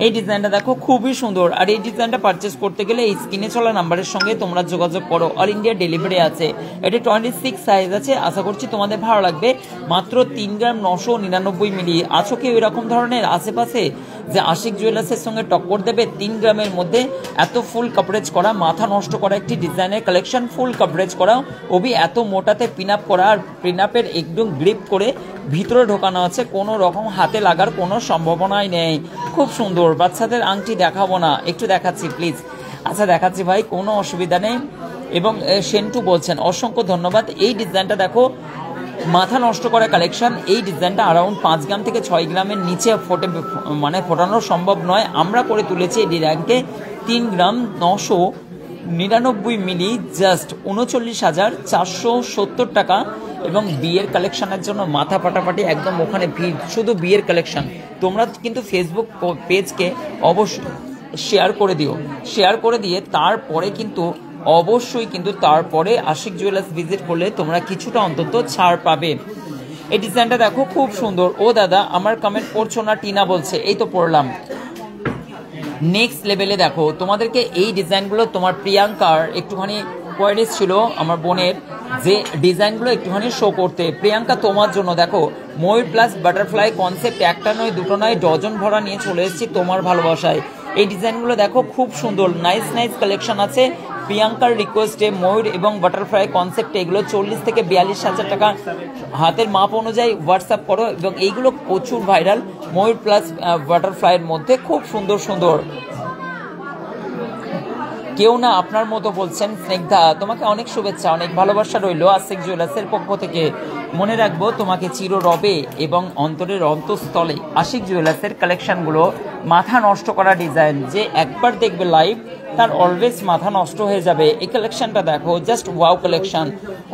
এই ডিজাইনটা দেখো খুবই সুন্দর, আর এই ডিজাইনটা পারচেস করতে গেলে এই স্ক্রিনে চলা নাম্বারের সঙ্গে তোমরা যোগাযোগ করো। অল ইন্ডিয়া ডেলিভারি আছে, এটা 26 সাইজ আছে। আশা করছি তোমাদের ভালো লাগবে। মাত্র 3 গ্রাম 999 মিলি। আছো কেউ এরকম ধরনের আশেপাশে যে আশিক জুয়েলার্সের সঙ্গে টক্কর দেবে? 3 গ্রামের মধ্যে এত ফুল কাভারেজ করা, মাথা নষ্ট করা একটি ডিজাইনের কালেকশন, ফুল কাভারেজ করা, ওবি এত মোটাতে পিন আপ করা, আর পিন আপের একদম গ্রিপ করে ভিতরে ঢোকানো আছে, কোনো রকম হাতে লাগার কোনো সম্ভাবনাই নেই। খুব সুন্দর। বাচ্চাদের আংটি দেখাবো না, একটু দেখাচ্ছি প্লিজ। আচ্ছা দেখাচ্ছি ভাই, কোনো অসুবিধা নেই। এবং সেন্টু বলছেন অসংখ্য ধন্যবাদ। এই ডিজাইনটা দেখো, মাথা নষ্ট করা কালেকশন। এই ডিজাইনটা অ্যারাউন্ড 5 গ্রাম থেকে 6 গ্রামের নিচে ফোটানো সম্ভব নয়। আমরা করে তুলেছি এই ডিজাইনকে 3 গ্রাম 999 মিলি, জাস্ট 39,470 টাকা। এবং বিয়ের কালেকশনের জন্য মাথা ফাটাফাটি একদম, ওখানে ভিড়, শুধু বিয়ের কালেকশন। তোমরা কিন্তু ফেসবুক পেজকে অবশ্যই শেয়ার করে দিও, শেয়ার করে দিয়ে তারপরে কিন্তু অবশ্যই কিন্তু তারপরে আশিক জুয়েলার্স ভিজিট করলে তোমরা কিছুটা অন্তত ছাড় পাবে। এই ডিজাইনটা দেখো খুব সুন্দর। ও দাদা আমার কমেন্ট পড়ছো না, টিনা বলছে, এই তো পড়লাম। নেক্সট লেভেলে দেখো, তোমাদেরকে এই ডিজাইনগুলো তোমার প্রিয়াঙ্কার একটুখানি কোয়ারিজ ছিল আমার বোনের, যে ডিজাইনগুলো একটুখানি শো করতে। প্রিয়াঙ্কা তোমার জন্য দেখো, ময়ূর প্লাস বাটারফ্লাই কনসেপ্ট, একটা নয় দুটো নয় ডজন ভরা নিয়ে চলে এসেছি তোমার ভালোবাসায়। এই ডিজাইনগুলো দেখো খুব সুন্দর, নাইস কালেকশন আছে। প্রিয়াঙ্কার রিকোয়েস্টে ময়ূর এবং বাটারফ্লাই কনসেপ্টে এগুলো 40 থেকে 42,000 টাকা হাতের মাপ অনুযায়ী হোয়াটসঅ্যাপ করো। এবং এইগুলো প্রচুর ভাইরাল, ময়ূর প্লাস বাটারফ্লাইয়ের মধ্যে খুব সুন্দর সুন্দর। কেউ না আপনার মতো বলছেন স্নিগ্ধা, তোমাকে অনেক শুভেচ্ছা, অনেক ভালোবাসা রইল আশিক জুয়েলার্সের পক্ষ থেকে। মনে রাখবো তোমাকে চিররবে এবং অন্তরের অন্তঃস্থলে আশিক জুয়েলার্সের কালেকশনগুলো মাথা নষ্ট করা ডিজাইন, যে একবার দেখবে লাইভ তার অলওয়েজ মাথা নষ্ট হয়ে যাবে। এই কালেকশনটা দেখো, জাস্ট ওয়াও কালেকশন,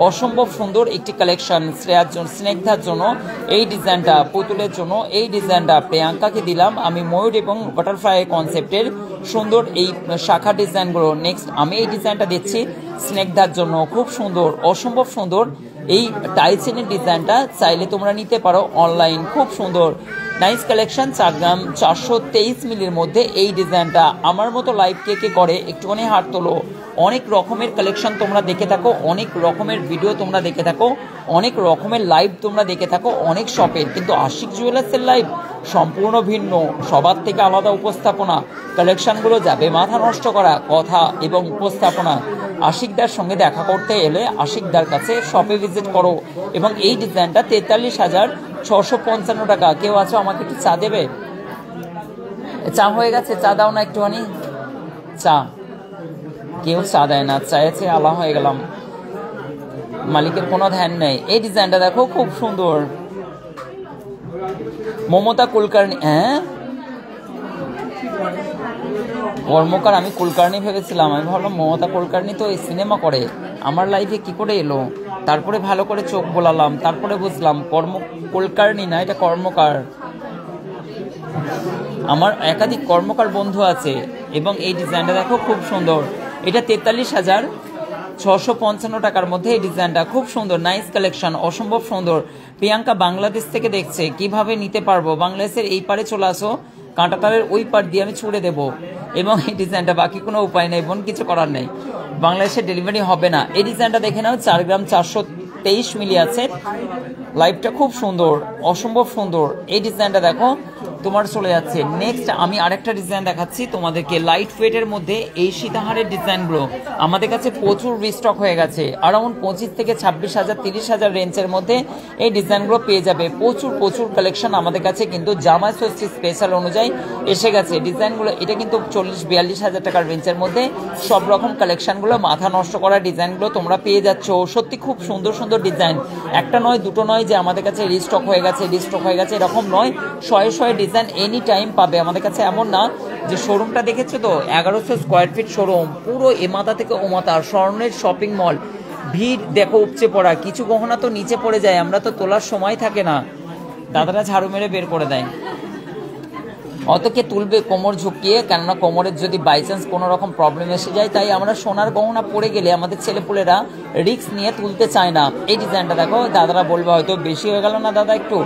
অসম্ভব সুন্দর একটি কালেকশন। শ্রেয়ার জন্য, স্নিগ্ধার জন্য এই ডিজাইনটা, পুতুলের জন্য এই ডিজাইনটা, প্রিয়াঙ্কাকে দিলাম আমি ময়ূর এবং বাটারফ্লাই কনসেপ্টের সুন্দর এই শাখা ডিজাইনগুলো। নেক্সট আমি এই ডিজাইনটা দিচ্ছি স্নিগ্ধার জন্য, খুব সুন্দর, অসম্ভব সুন্দর। এই টাইসেনের ডিজাইনটা চাইলে তোমরা নিতে পারো অনলাইন, খুব সুন্দর নাইস কালেকশন। 4 গ্রাম 423 মিলির মধ্যে এই ডিজাইনটা। আমার মতো লাইভ কে করে একটুখানি হাত তোলো। অনেক রকমের কালেকশন তোমরা দেখে থাকো, অনেক রকমের ভিডিও তোমরা দেখে থাকো, অনেক রকমের লাইভ তোমরা দেখে থাকো অনেক শপের, কিন্তু আশিক জুয়েলার্সের লাইভ সম্পূর্ণ ভিন্ন, সবার থেকে আলাদা উপস্থাপনা। কালেকশনগুলো যাবে মাথা নষ্ট করা কথা এবং উপস্থাপনা। আশিকদার সঙ্গে দেখা করতে এলে আশিকদার কাছে শপে ভিজিট করো। এবং এই ডিজাইনটা 43,655 টাকা। কেউ আছো আমাকে একটু চা দেবে? চা হয়ে গেছে, চা দাও না একটুখানি চা। কেউ চা দেয় না, চায়েছে আলা হয়ে গেলাম, মালিকের কোনো ধ্যান নেই। এই ডিজাইনটা দেখো খুব সুন্দর, মমতা কুলকার্নি। হ্যাঁ কর্মকার, আমি কুলকার্নি ভেবেছিলাম। আমি ভাবলাম মমতা কুলকার্নি তো এই সিনেমা করে, আমার লাইফে কি করে এলো? তারপরে ভালো করে চোখ বোলালাম, তারপরে বুঝলাম কুলকার্নি না, এটা কর্মকার। আমার একাধিক কর্মকার বন্ধু আছে। এবং এই ডিজাইনটা দেখো খুব সুন্দর, এটা 43,655 টাকার মধ্যে এই ডিজাইনটা খুব সুন্দর, নাইস কালেকশন, অসম্ভব সুন্দর। প্রিয়াঙ্কা বাংলাদেশ থেকে দেখছে, কিভাবে নিতে পারবো? বাংলাদেশের এই পারে চলে আসো, কাঁটাতারের ওই পার দিয়ে আমি ছুড়ে দেবো। এবং এই ডিজাইনটা, বাকি কোনো উপায় নেই বোন, কিছু করার নেই, বাংলাদেশের ডেলিভারি হবে না। এই ডিজাইনটা দেখে নাও, 4 গ্রাম 423 মিলি আছে। লাইভটা খুব সুন্দর, অসম্ভব সুন্দর। এই ডিজাইনটা দেখো, তোমার চলে যাচ্ছে। নেক্সট আমি আরেকটা ডিজাইন দেখাচ্ছি তোমাদেরকে, লাইট ওয়েটের মধ্যে এই সীতাহারের ডিজাইনগুলো আমাদের কাছে প্রচুর রিস্টক হয়ে গেছে। অ্যারাউন্ড 25 থেকে 26,000 30,000 রেঞ্জের মধ্যে এই ডিজাইনগুলো পেয়ে যাবে। প্রচুর কালেকশন আমাদের কাছে কিন্তু জামাই ষষ্ঠী স্পেশাল অনুযায়ী এসে গেছে ডিজাইনগুলো। এটা কিন্তু 40-42,000 টাকার রেঞ্জের মধ্যে সব রকম কালেকশনগুলো, মাথা নষ্ট করা ডিজাইনগুলো তোমরা পেয়ে যাচ্ছ। সত্যি খুব সুন্দর সুন্দর ডিজাইন, একটা নয় দুটো নয় যে আমাদের কাছে রিস্টক হয়ে গেছে এরকম নয়। শয়ে ডিজাইন এনি টাইম পাবে আমাদের কাছে। এমন না যে শোরুমটা দেখেছো তো 1100 স্কোয়ার ফিট শোরুম, পুরো এমাথা থেকে ওমাথা স্বর্ণের শপিং মল, ভিড় দেখো উপচে পড়া। কিছু গহনা তো নিচে পড়ে যায়, আমরা তো তোলার সময় থাকে না, দাদারা ঝাড়ু মেরে বের করে দেয়। অতকে তুলবে কোমর ঝুঁকিয়ে, কেননা কোমরের যদি বাইচান্স কোনো রকম প্রবলেম এসে যায়, তাই আমরা সোনার গহনা পড়ে গেলে আমাদের ছেলেপুলেরা রিস্ক নিয়ে তুলতে চায় না। এই ডিজাইনটা দেখো, দাদারা বলবে হয়তো বেশি হয়ে গেল না দাদা একটু,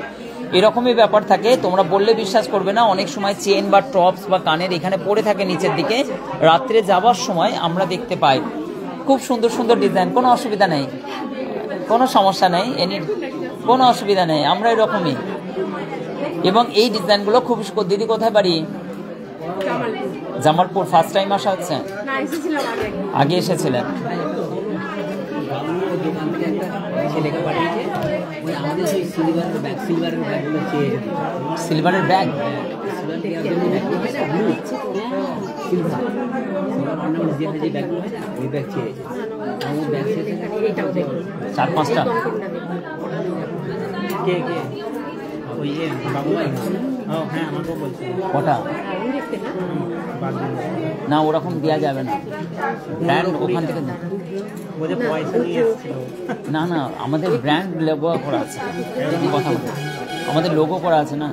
এরকমই ব্যাপার থাকে। তোমরা বললে বিশ্বাস করবে না, অনেক সময় চেন বা টপস বা কানের এখানে পড়ে থাকে নিচের দিকে, রাত্রে যাওয়ার সময় আমরা দেখতে পাই। খুব সুন্দর সুন্দর ডিজাইন, কোনো অসুবিধা নেই, কোনো সমস্যা নেই, কোনো অসুবিধা নেই, আমরা এরকমই। এবং এই ডিজাইনগুলো খুব, দিদি কোথায় বাড়ি? জামালপুর। ফার্স্ট টাইম আসা হচ্ছে? আগে এসেছিলেন? সিলভারের ব্যাগ, 4-5টা কটা না, ওরকম দেওয়া যাবে না, ব্র্যান্ড ওখান থেকে না, আমাদের ব্র্যান্ড লোগো করা আছে, কথা বলতে আমাদের লোগো করা আছে না।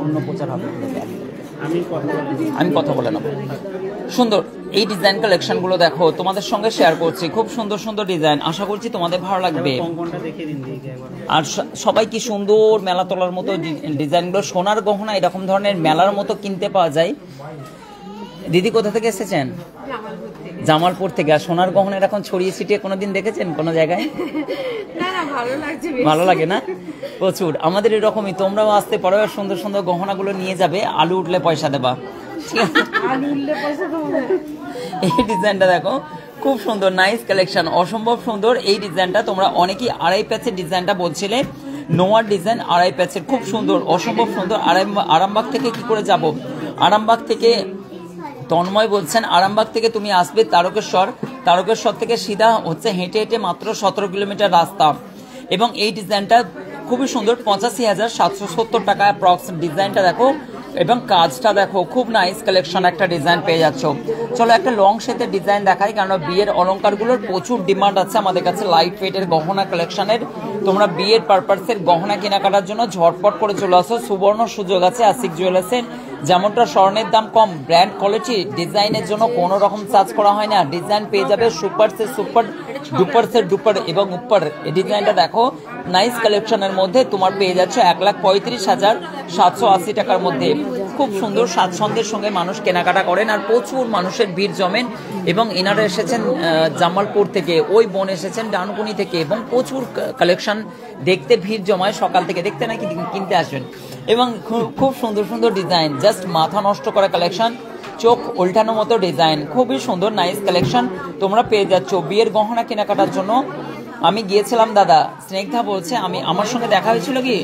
অন্য প্রচার হবে, আমি কথা বলে নেব। সুন্দর এই ডিজাইন কালেকশনগুলো দেখো, তোমাদের সঙ্গে শেয়ার করছি। খুব সুন্দর সুন্দর ডিজাইন, আশা করছি তোমাদের ভালো লাগবে। আর সবাই কি সুন্দর মেলা তোলার মতো ডিজাইনগুলো, সোনার গহনা এরকম ধরনের মেলার মতো কিনতে পাওয়া যায়। দিদি কোথা থেকে এসেছেন? জামালপুর থেকে। আর সোনার গহনা এরকম ছড়িয়ে ছিটিয়ে কোনোদিন দেখেছেন কোনো জায়গায়? ভালো লাগে না? প্রচুর। আমাদের এরকমই, তোমরাও আসতে পারো, সুন্দর সুন্দর গহনাগুলো নিয়ে যাবে, আলু উঠলে পয়সা দেবা। এই ডিজাইনটা দেখো, খুব সুন্দর, নাইস কালেকশন, অসম্ভব সুন্দর। এই ডিজাইনটা তোমরা অনেকেই আড়াই প্যাচের ডিজাইনটা বলছিলে, নোয়ার ডিজাইন আড়াই প্যাচের, খুব সুন্দর, অসম্ভব সুন্দর। আরামবাগ থেকে কি করে যাব? আরামবাগ থেকে তন্ময় বলছেন, আরামবাগ থেকে তুমি আসবে তারকেশ্বর থেকে সিধা হচ্ছে হেঁটে হেঁটে মাত্র 17 কিলোমিটার রাস্তা। এবং এই ডিজাইনটা খুবই সুন্দর, 85,770 টাকা অ্যাপ্রক্স। ডিজাইনটা দেখো এবং কাজটা দেখো, খুব নাইস কালেকশন একটা ডিজাইন পেয়ে যাচ্ছ। চলো একটা লং সেটের ডিজাইন দেখাই, কারণ বিয়ের অলংকারগুলোর প্রচুর ডিমান্ড আছে আমাদের কাছে। লাইট ওয়েটের গহনা কালেকশনের, তোমরা বিয়ের পারপাসের গহনা কেনাকাটার জন্য ঝটপট করে চলে আসো, সুবর্ণ সুযোগ আছে আশিক জুয়েলার্সের। যেমনটা স্বর্ণের দাম কম, ব্র্যান্ড কোয়ালিটি, ডিজাইনের জন্য কোনো রকম চার্জ করা হয় না। ডিজাইন পেয়ে যাবে সুপার ডুপার এবং উপর। এই ডিজাইনটা দেখো, নাইস কালেকশনের মধ্যে তোমার পেয়ে যাচ্ছে 1,35,780 টাকার মধ্যে। খুব সুন্দর, স্বাচ্ছন্দ্যের সঙ্গে মানুষ কেনাকাটা করেন, আর প্রচুর মানুষের ভিড় জমেন। এবং এনারা এসেছেন জামালপুর থেকে, ওই বোন এসেছেন ডানকুনি থেকে, এবং প্রচুর কালেকশন দেখতে ভিড় জমায়, সকাল থেকে দেখতে নাকি কিনতে আসবেন। এবং খুব সুন্দর সুন্দর ডিজাইন, জাস্ট মাথা নষ্ট করা কালেকশন, চোখ উল্টানোর মতো ডিজাইন, খুবই সুন্দর নাইস কালেকশন তোমরা পেয়ে যাচ্ছ বিয়ের গহনা কেনাকাটার জন্য। আমি গিয়েছিলাম, দাদা স্নেগ্ধা বলছে, আমার সঙ্গে দেখা হয়েছিল কি?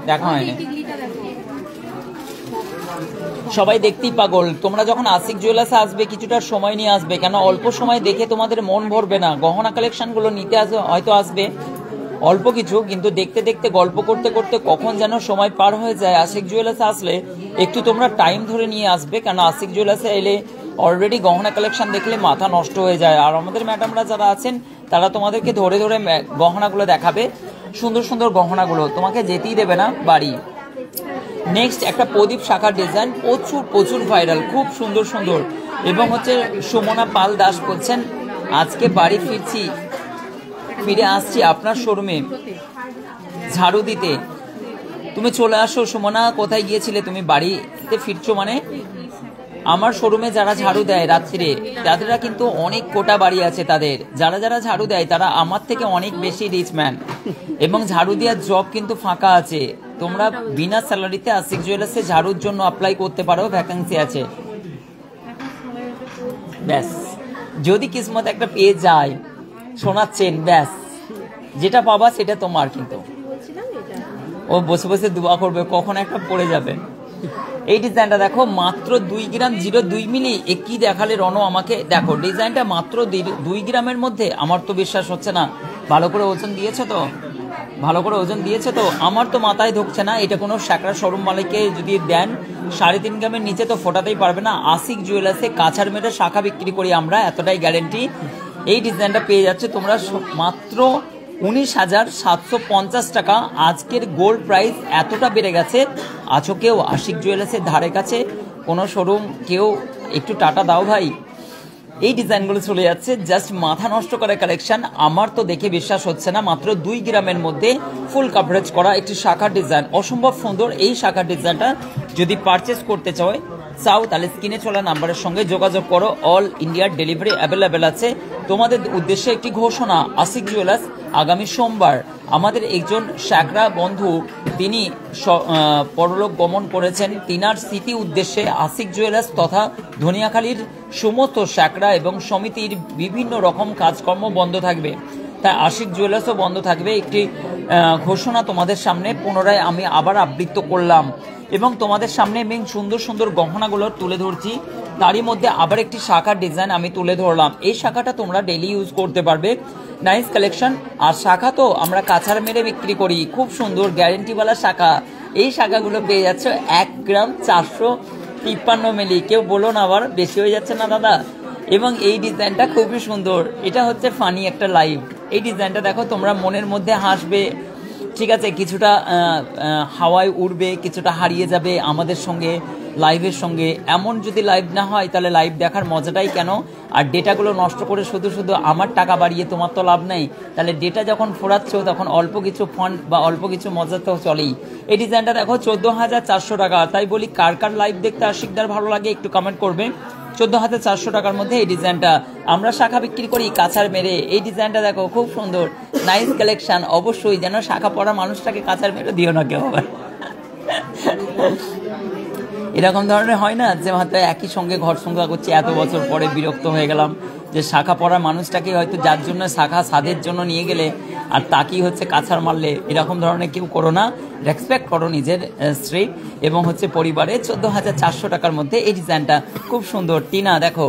দেখা হয়নি, সবাই দেখতেই পাগল। তোমরা যখন আশিক জুয়েলার্সে আসবে কিছুটা সময় নিয়ে আসবে, কেন অল্প সময় দেখে তোমাদের মন ভরবে না। গহনা কালেকশনগুলো নিতে হয়তো আসবে অল্প কিছু, কিন্তু দেখতে দেখতে গল্প করতে করতে কখন যেন সময় পার হয়ে যায়। আশিক জুয়েলার্সে আসলে একটু তোমরা টাইম ধরে নিয়ে আসবে, কেন আশিক জুয়েলার্সে এলে অলরেডি গহনা কালেকশন দেখলে মাথা নষ্ট হয়ে যায়। আর আমাদের ম্যাডামরা যারা আছেন তারা তোমাদেরকে ধরে ধরে গহনাগুলো দেখাবে, সুন্দর সুন্দর গহনাগুলো, তোমাকে যেতেই দেবে না বাড়ি। নেক্সট একটা প্রদীপ শাখার ডিজাইন, প্রচুর ভাইরাল, খুব সুন্দর সুন্দর। এবং হচ্ছে সুমনা পাল দাস বলছেন, আজকে বাড়ি ফিরে আসছি আপনার শোরুমে ঝাড়ু দিতে। তুমি চলে আসো সুমনা, কোথায় গিয়েছিলে তুমি? বাড়িতে ফিরছো মানে? আমার শোরুমে যারা ঝাড়ু দেয় রাত্রিরে, তাদেররা কিন্তু অনেক কোটা বাড়ি আছে তাদের। যারা যারা ঝাড়ু দেয় তারা আমার থেকে অনেক বেশি রিচ ম্যান, এবং ঝাড়ু দেওয়ার জব কিন্তু ফাঁকা আছে। তোমরা বিনা স্যালারিতে আশিক জুয়েলার্সে ঝাড়ুর জন্য অ্যাপ্লাই করতে পারো, ভ্যাকেন্সি আছে। ব্যাস, যদি কিসমত একটা পেয়ে যায় শোনাচ্ছেন, ব্যাস যেটা পাবা সেটা তোমার। কিন্তু ও বসে বসে দোয়া করবে কখন একটা পড়ে যাবে। এই ডিজাইনটা দেখো, মাত্র 2 গ্রাম 0.2 মিলি। এ কি দেখালে রনো আমাকে? দেখো ডিজাইনটা মাত্র 2 গ্রামের মধ্যে। আমার তো বিশ্বাস হচ্ছে না। ভালো করে ওজন দিয়েছে তো? ভালো করে ওজন দিয়েছে তো? আমার তো মাথায় ঢুকছে না। এটা কোনো শাকরা শোরুম মালিককে যদি দেন 3.5 গ্রামের নিচে তো ফোটাতেই পারবে না। আশিক জুয়েলার্সে কাছার মেরে শাখা বিক্রি করি আমরা, এতটাই গ্যারেন্টি। এই ডিজাইনটা পেয়ে যাচ্ছে তোমরা মাত্র 19,750 টাকা। আজকের গোল্ড প্রাইস এতটা বেড়ে গেছে। আছো কেউ আশিক জুয়েলার্সের ধারে কাছে কোনো শোরুম, কেউ একটু টাটা দাও ভাই। এই ডিজাইনগুলো চলে যাচ্ছে, জাস্ট মাথা নষ্ট করা কালেকশন। আমার তো দেখে বিশ্বাস হচ্ছে না। মাত্র 2 গ্রামের মধ্যে ফুল কাভারেজ করা একটি শাখার ডিজাইন, অসম্ভব সুন্দর। এই শাখার ডিজাইনটা যদি পারচেস করতে চাও তাহলে স্ক্রিনে চলা নাম্বারের সঙ্গে যোগাযোগ করো। অল ইন্ডিয়ার ডেলিভারি অ্যাভেলেবেল আছে। তোমাদের উদ্দেশ্যে একটি ঘোষণা, আশিক জুয়েলার্স আগামী সোমবার আমাদের একজন শাকরা বন্ধু, তিনি পরলোক গমন করেছেন। তিনার স্মৃতি উদ্দেশ্যে আশিক জুয়েলার্স তথা ধনিয়াখালীর সমস্ত শাকরা এবং সমিতির বিভিন্ন রকম কাজকর্ম বন্ধ থাকবে। তাই আশিক জুয়েলার্সও বন্ধ থাকবে। একটি ঘোষণা তোমাদের সামনে পুনরায় আমি আবার আবৃত্ত করলাম, এবং তোমাদের সামনে আমি সুন্দর সুন্দর গহনাগুলো তুলে ধরছি। তারই মধ্যে আবার একটি শাখার ডিজাইন আমি তুলে ধরলাম। এই শাখাটা তোমরা ডেলি ইউজ করতে পারবে। Nice collection. আর শাখা তো আমরা কাছার মেরে বিক্রি করি, খুব সুন্দর গ্যারেন্টিওয়ালা শাখা। এই শাখাগুলো পেয়ে যাচ্ছে 1 গ্রাম 453 মিলি। কেউ বলো না আবার বেশি হয়ে যাচ্ছে না দাদা? এবং এই ডিজাইনটা খুবই সুন্দর। এটা হচ্ছে ফানি একটা লাইভ। এই ডিজাইনটা দেখো, তোমরা মনের মধ্যে হাসবে, ঠিক আছে, কিছুটা হাওয়ায় উড়বে, কিছুটা হারিয়ে যাবে আমাদের সঙ্গে লাইভের সঙ্গে। এমন যদি লাইভ না হয় তাহলে লাইভ দেখার মজাটাই কেন? আর ডেটাগুলো নষ্ট করে শুধু শুধু আমার টাকা বাড়িয়ে তোমার তো লাভ নেই। তাহলে ডেটা যখন ফোরাচ্ছ তখন অল্প কিছু ফান্ড বা অল্প কিছু মজা তো চলেই। এই ডিজাইনটা দেখো 14,400 টাকা। তাই বলি, কার কার লাইভ দেখতে আশিকদার ভালো লাগে একটু কমেন্ট করবে। 14,400 টাকার মধ্যে এই ডিজাইনটা আমরা শাখা বিক্রি করি কাছার মেরে। এই ডিজাইনটা দেখো, খুব সুন্দর, নাইস কালেকশন। অবশ্যই যেন শাখা পরা মানুষটাকে কাছার মেরে দিও না কেউ আবার। এরকম ধরনের হয় না যে হয়তো একই সঙ্গে ঘর সংখ্যা করছি, এত বছর পরে বিরক্ত হয়ে গেলাম যে শাখা পরা মানুষটাকে হয়তো যার জন্য শাখা সাধের জন্য নিয়ে গেলে আর তাকেই হচ্ছে কাছার মারলে। এরকম ধরনের কেউ করো না। রেসপেক্ট করো নিজের স্ত্রী এবং হচ্ছে পরিবারে। 14,400 টাকার মধ্যে এই ডিজাইনটা খুব সুন্দর। টিনা দেখো,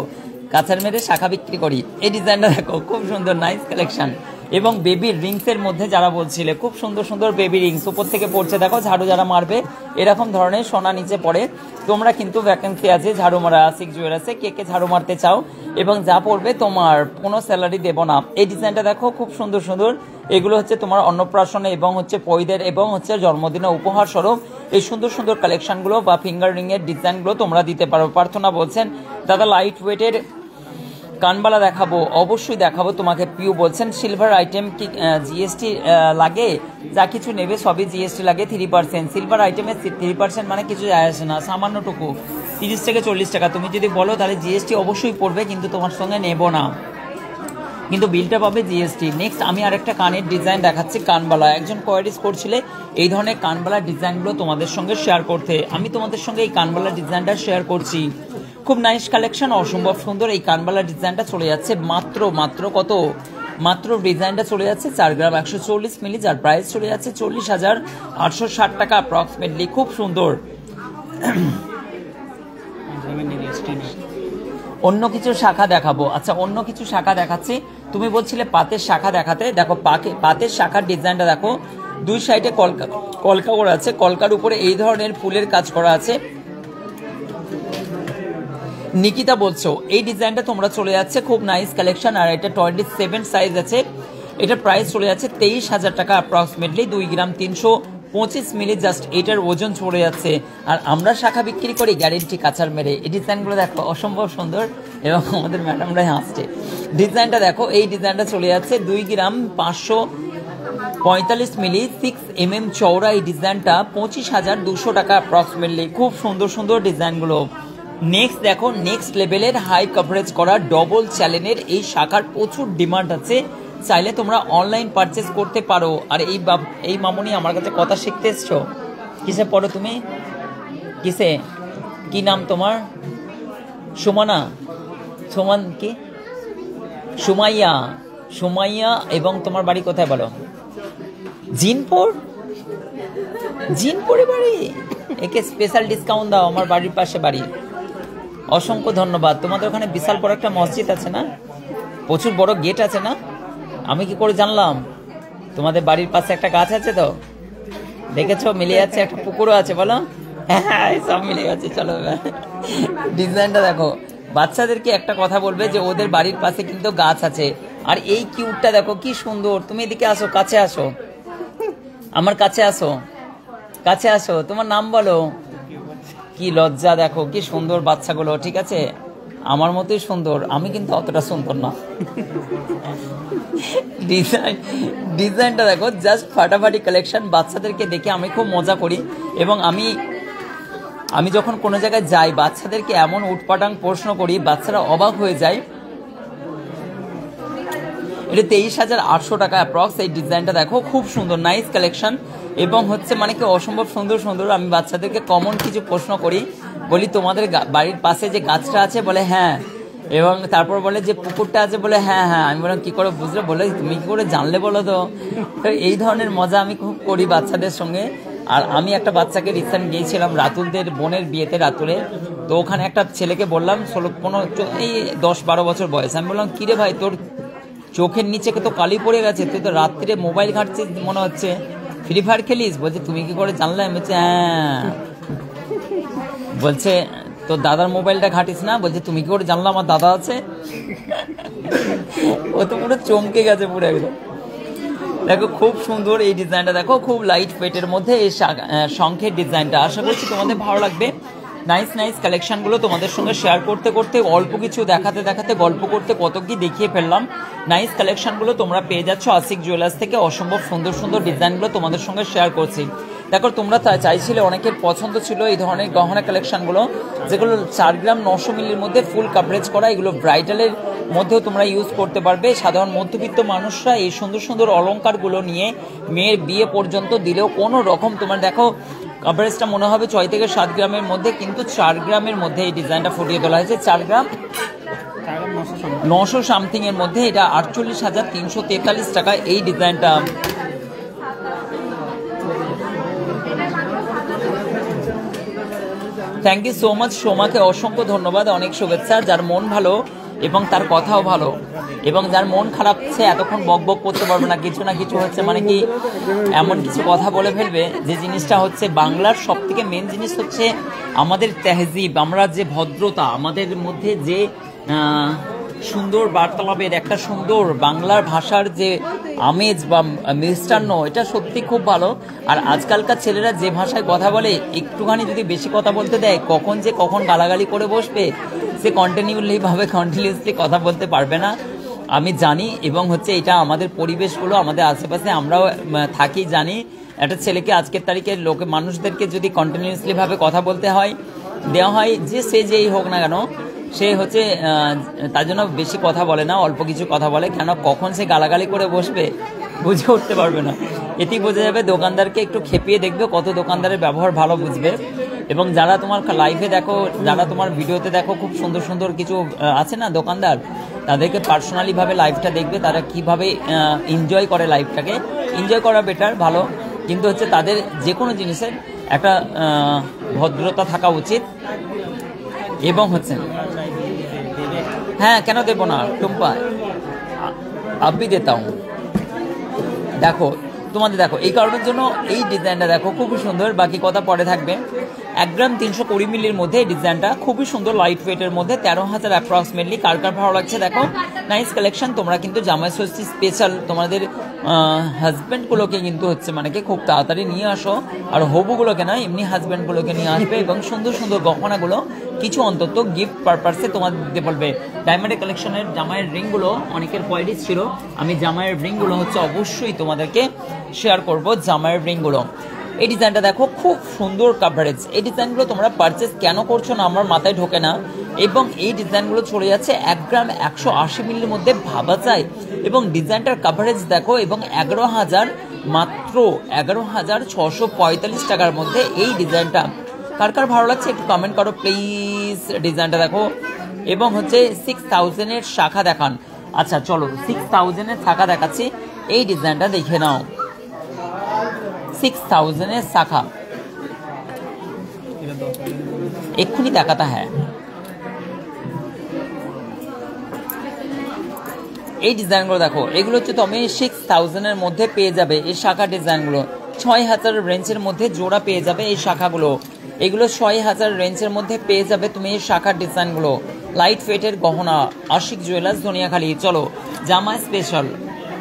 কাছার মেরে শাখা বিক্রি করি। এই ডিজাইনটা দেখো, খুব সুন্দর, নাইস কালেকশন। এবং বেবির রিংসের মধ্যে যারা বলছিলে, খুব সুন্দর সুন্দর বেবি রিংস উপর থেকে পড়ছে। দেখো, ঝাড়ু যারা মারবে এরকম ধরনের সোনা নিচে পড়ে। তোমরা কিন্তু ভ্যাকেন্সি আছে ঝাড়ু মারা আশিক জুয়েলার্সে। কে কে ঝাড়ু মারতে চাও এবং যা পড়বে তোমার কোনো স্যালারি দেবো না। এই ডিজাইনটা দেখো, খুব সুন্দর সুন্দর। এগুলো হচ্ছে তোমার অন্নপ্রাশনে এবং হচ্ছে পৈদের এবং হচ্ছে জন্মদিনে উপহার স্বরূপ এই সুন্দর সুন্দর কালেকশনগুলো বা ফিঙ্গার রিংয়ের ডিজাইনগুলো তোমরা দিতে পারো। প্রার্থনা বলছেন, দাদা লাইট ওয়েটের কানবালা দেখাবো। অবশ্যই দেখাবো তোমাকে। পিউ বলছেন, সিলভার আইটেম কি জিএসটি লাগে? যা কিছু নেবে সবই জিএসটি লাগে 3%। সিলভার আইটেমে 3% মানে কিছু যায় আসে না, সামান্যটুকু 30 থেকে 40 টাকা। তুমি যদি বলো তাহলে জিএসটি অবশ্যই পড়বে, কিন্তু তোমার সঙ্গে নেব না, কিন্তু বিলটা পাবে জিএসটি। নেক্সট আমি আরেকটা কানের ডিজাইন দেখাচ্ছি, কানবালা। একজন কোয়ারিজ করছিলে এই ধরনের কানবালা ডিজাইনগুলো তোমাদের সঙ্গে শেয়ার করতে। আমি তোমাদের সঙ্গে এই কানবালা ডিজাইনটা শেয়ার করছি। খুব নাইস কালেকশন, অসম্ভব সুন্দর। এই কানবালা ডিজাইনটা চলে যাচ্ছে মাত্র কত? মাত্র ডিজাইনটা চলে যাচ্ছে 4 গ্রাম 140 মিলি, যার প্রাইস চলে যাচ্ছে 40,860 টাকা অ্যাপ্রক্সিমেটলি। খুব সুন্দর। অন্য কিছু শাখা দেখাবো। আচ্ছা, অন্য কিছু শাখা দেখাচ্ছি। তুমি বলছিলে পাতের শাখা দেখাতে। দেখো, পাতের শাখার ডিজাইনটা দেখো, 2 সাইডে কলকা করা আছে। কলকার উপরে এই ধরনের ফুলের কাজ করা আছে। নিকিতা বলছো এই ডিজাইনটা তোমরা চলে যাচ্ছে, খুব নাইস কালেকশন। আর এটা 27 সাইজ আছে। এটার প্রাইস চলে যাচ্ছে 23,000 টাকা অ্যাপ্রক্সিমেটলি। 2 গ্রাম 325 মিলি জাস্ট এটার ওজন চলে যাচ্ছে। আর আমরা শাখা বিক্রি করি গ্যারেন্টি কাছার মেরে। এই ডিজাইনগুলো দেখো, অসম্ভব সুন্দর এবং আমাদের ম্যাডামরাই হাসছে। ডিজাইনটা দেখো, এই ডিজাইনটা চলে যাচ্ছে 2 গ্রাম 545 মিলি 6 mm চওড়া। এই ডিজাইনটা 25,200 টাকা অ্যাপ্রক্সিমেটলি। খুব সুন্দর সুন্দর ডিজাইনগুলো, নেক্সট দেখো, নেক্সট লেভেলের হাই কভারেজ করা ডবল চ্যানেলের এই শাখার প্রচুর ডিমান্ড আছে, চাইলে তোমরা অনলাইন পারচেস করতে পারো। আর এই মামুনি আমার কাছে কথা শিখতে এসছো, কিসে পড়ো তুমি, কিসে, কি নাম তোমার? সুমনা, সুমন কি, সুমাইয়া, সুমাইয়া। এবং তোমার বাড়ি কোথায় বলো? জিনপুর, জিনপুরে বাড়ি। একে স্পেশাল ডিসকাউন্ট দাও, আমার বাড়ির পাশে বাড়ি। অসংখ্য ধন্যবাদ। তোমাদের ওখানে বিশাল বড় একটা মসজিদ আছে না, প্রচুর বড় গেট আছে না? আমি কি করে জানলাম? তোমাদের বাড়ির পাশে একটা গাছ আছে তো, দেখেছো মিলে যাচ্ছে, একটা পুকুরও আছে, বলো। হ্যাঁ সব মিলে গেছে। চলো ডিজাইনটা দেখো। বাচ্চাদেরকে একটা কথা বলবে যে ওদের বাড়ির পাশে কিন্তু গাছ আছে। আর এই কিউটটা দেখো কি সুন্দর। তুমি এদিকে আসো, কাছে আসো, আমার কাছে আসো, কাছে আসো, তোমার নাম বলো। কি লজ্জা, দেখো কি সুন্দর বাচ্চাগুলো। ঠিক আছে, আমার মতোই সুন্দর, আমি কিন্তু অতটা সুন্দর না। ডিজাইনটা দেখো, জাস্ট ফাটাফাটি কালেকশন। বাচ্চাদেরকে দেখে আমি খুব মজা করি, এবং আমি যখন কোনো জায়গায় যাই বাচ্চাদেরকে এমন উটপাটাং প্রশ্ন করি, বাচ্চারা অবাক হয়ে যায়। এটা 23,800 টাকা অ্যাপ্রক্স। এই ডিজাইনটা দেখো, খুব সুন্দর, নাইস কালেকশন। এবং হচ্ছে মানে কি অসম্ভব সুন্দর সুন্দর। আমি বাচ্চাদেরকে কমন কিছু প্রশ্ন করি, বলি তোমাদের বাড়ির পাশে যে গাছটা আছে, বলে হ্যাঁ, এবং তারপর বলে যে পুকুরটা আছে, বলে হ্যাঁ হ্যাঁ। আমি বললাম কি করে বুঝলে? বলে তুমি কি করে জানলে বলো তো। এই ধরনের মজা আমি খুব করি বাচ্চাদের সঙ্গে। আর আমি একটা বাচ্চাকে রিসেন্ট গিয়েছিলাম রাতুলদের বোনের বিয়েতে, রাতুলে। তো ওখানে একটা ছেলেকে বললাম 10-12 বছর বয়স। আমি বললাম কিরে ভাই, তোর চোখের নিচে তো কালি পড়ে গেছে, তুই তো রাত্রিরে মোবাইল ঘাঁটছিস মনে হচ্ছে, ফ্রি ফায়ার খেলিস। বলছে তুমি কি করে জানলে? আমি বলছি হ্যাঁ। বলছে তোর দাদার মোবাইলটা ঘাঁটিস না? বলছে তুমি কি করে জানলে আমার দাদা আছে? ও তো পুরো চমকে গেছে পুরো একদম। দেখো খুব সুন্দর এই ডিজাইনটা, দেখো খুব লাইট ওয়েটের মধ্যে এই শঙ্খের ডিজাইনটা। আশা করছি তোমাদের ভালো লাগবে। নাইস নাইস কালেকশনগুলো তোমাদের সঙ্গে শেয়ার করতে করতে, অল্প কিছু দেখাতে দেখাতে, গল্প করতে কত কি দেখিয়ে ফেললাম। নাইস কালেকশনগুলো তোমরা পেয়ে যাচ্ছ আশিক জুয়েলার্স থেকে। অসম্ভব সুন্দর সুন্দর ডিজাইনগুলো তোমাদের সঙ্গে শেয়ার করছি। দেখো তোমরা চাইছিলে, অনেকের পছন্দ ছিল এই ধরনের গহনা কালেকশনগুলো, যেগুলো 4 গ্রাম 900 মিলির মধ্যে ফুল কাভারেজ করা। এগুলো ব্রাইডালের মধ্যেও তোমরা ইউজ করতে পারবে। সাধারণ মধ্যবিত্ত মানুষরা এই সুন্দর সুন্দর অলংকারগুলো নিয়ে মেয়ের বিয়ে পর্যন্ত দিলেও কোনো রকম তোমার দেখো কাভারেজটা মনে হবে 6 থেকে 7 গ্রামের মধ্যে, কিন্তু 4 গ্রামের মধ্যে এই ডিজাইনটা ফুটিয়ে তোলা হয়েছে। 4 গ্রাম 900 সামথিং এর মধ্যে, এটা 48,343 টাকা এই ডিজাইনটা। থ্যাংক ইউ সো মাচ সোমাকে, অসংখ্য ধন্যবাদ, অনেক শুভেচ্ছা। যার মন ভালো এবং তার কথাও ভালো, এবং যার মন খারাপ সে এতক্ষণ বক বক করতে পারবে না, কিছু না কিছু হচ্ছে মানে কি এমন কিছু কথা বলে ফেলবে যে জিনিসটা হচ্ছে বাংলার সব থেকে মেন জিনিস হচ্ছে আমাদের তেহজিব, আমরা যে ভদ্রতা, আমাদের মধ্যে যে সুন্দর বার্তালাপের একটা সুন্দর বাংলার ভাষার যে আমেজ বা মিষ্টান্ন, এটা সত্যি খুব ভালো। আর আজকালকার ছেলেরা যে ভাষায় কথা বলে, একটুখানি যদি বেশি কথা বলতে দেয়, কখন গালাগালি করে বসবে, সে কন্টিনিউসলি কথা বলতে পারবে না, আমি জানি। এবং হচ্ছে এটা আমাদের পরিবেশগুলো, আমাদের আশেপাশে আমরাও থাকি, জানি। একটা ছেলেকে আজকের তারিখে মানুষদেরকে যদি কন্টিনিউসলি ভাবে কথা বলতে দেওয়া হয়, যে সে যেই হোক না কেন, সে হচ্ছে তার জন্য বেশি কথা বলে না, অল্প কিছু কথা বলে। কেন কখন সে গালাগালি করে বসবে বুঝে উঠতে পারবে না। এতেই বোঝা যাবে। দোকানদারকে একটু খেপিয়ে দেখবে, কত দোকানদারের ব্যবহার ভালো বুঝবে। এবং যারা তোমার লাইভে দেখো, যারা তোমার ভিডিওতে দেখো, খুব সুন্দর সুন্দর কিছু আছে না দোকানদার, তাদেরকে পার্সোনালি ভাবে লাইভটা দেখবে, তারা কিভাবে এনজয় করে লাইভটাকে। এনজয় করা বেটার, ভালো, কিন্তু হচ্ছে তাদের যে কোনো জিনিসের একটা ভদ্রতা থাকা উচিত। এবং হচ্ছে হ্যাঁ, কেন দেবো না টুম্পা, আব্বি দেতাম। দেখো তোমাদের দেখো এই কারণের জন্য এই ডিজাইনটা দেখো খুবই সুন্দর। বাকি কথা পরে থাকবে। 1 গ্রাম 320 মিলির মধ্যে এই ডিজাইনটা খুবই সুন্দর, লাইট ওয়েটের মধ্যে, 13,000 অ্যাপ্রক্সিমেটলি। কার কার ভালো লাগছে দেখো, নাইস কালেকশন। তোমরা কিন্তু জামাই ষষ্ঠী স্পেশাল তোমাদের হাজব্যান্ডগুলোকে কিন্তু হচ্ছে মানে কি খুব তাড়াতাড়ি নিয়ে আসো, আর হবুগুলোকে না, এমনি হাজব্যান্ডগুলোকে নিয়ে আসবে। এবং সুন্দর সুন্দর গহনাগুলো কিছু অন্তত গিফট পারপাসে তোমাদের দিতে বলবে। ডায়মন্ডের কালেকশনের জামাইয়ের রিংগুলো অনেকের কোয়ালিটি ছিল, আমি জামাইয়ের রিংগুলো হচ্ছে অবশ্যই তোমাদেরকে শেয়ার করব। জামাইয়ের রিংগুলো এই ডিজাইনটা দেখো, খুব সুন্দর কাভারেজ। এই ডিজাইনগুলো তোমরা পারচেস কেন করছো না আমার মাথায় ঢোকে না। এবং এই ডিজাইনগুলো চলে যাচ্ছে 1 গ্রাম 180 মিলির মধ্যে, ভাবা যায়। এবং ডিজাইনটার কাভারেজ দেখো, এবং 11,000, মাত্র 11,645 টাকার মধ্যে এই ডিজাইনটা। কার কার ভালো লাগছে একটু কমেন্ট করো প্লিজ। ডিজাইনটা দেখো, এবং হচ্ছে 6000 এর শাখা দেখান। আচ্ছা চলো 6000 এর শাখা দেখাচ্ছি, এই ডিজাইনটা দেখে নাও। 6000 এর শাখা এক্ষুনি দেখাতা। হ্যাঁ, এই ডিজাইনগুলো দেখো, এগুলো হচ্ছে তুমি 6000 এর মধ্যে পেয়ে যাবে। এই শাখা ডিজাইনগুলো 6000 রেঞ্জের মধ্যে জোড়া পেয়ে যাবে এই শাখাগুলো। এগুলো 6000 রেঞ্জের মধ্যে পেয়ে যাবে তুমি এই শাখার ডিজাইনগুলো। লাইট ওয়েটের গহনা, আশিক জুয়েলার্স দুনিয়াখালী। চলো জামাই স্পেশাল,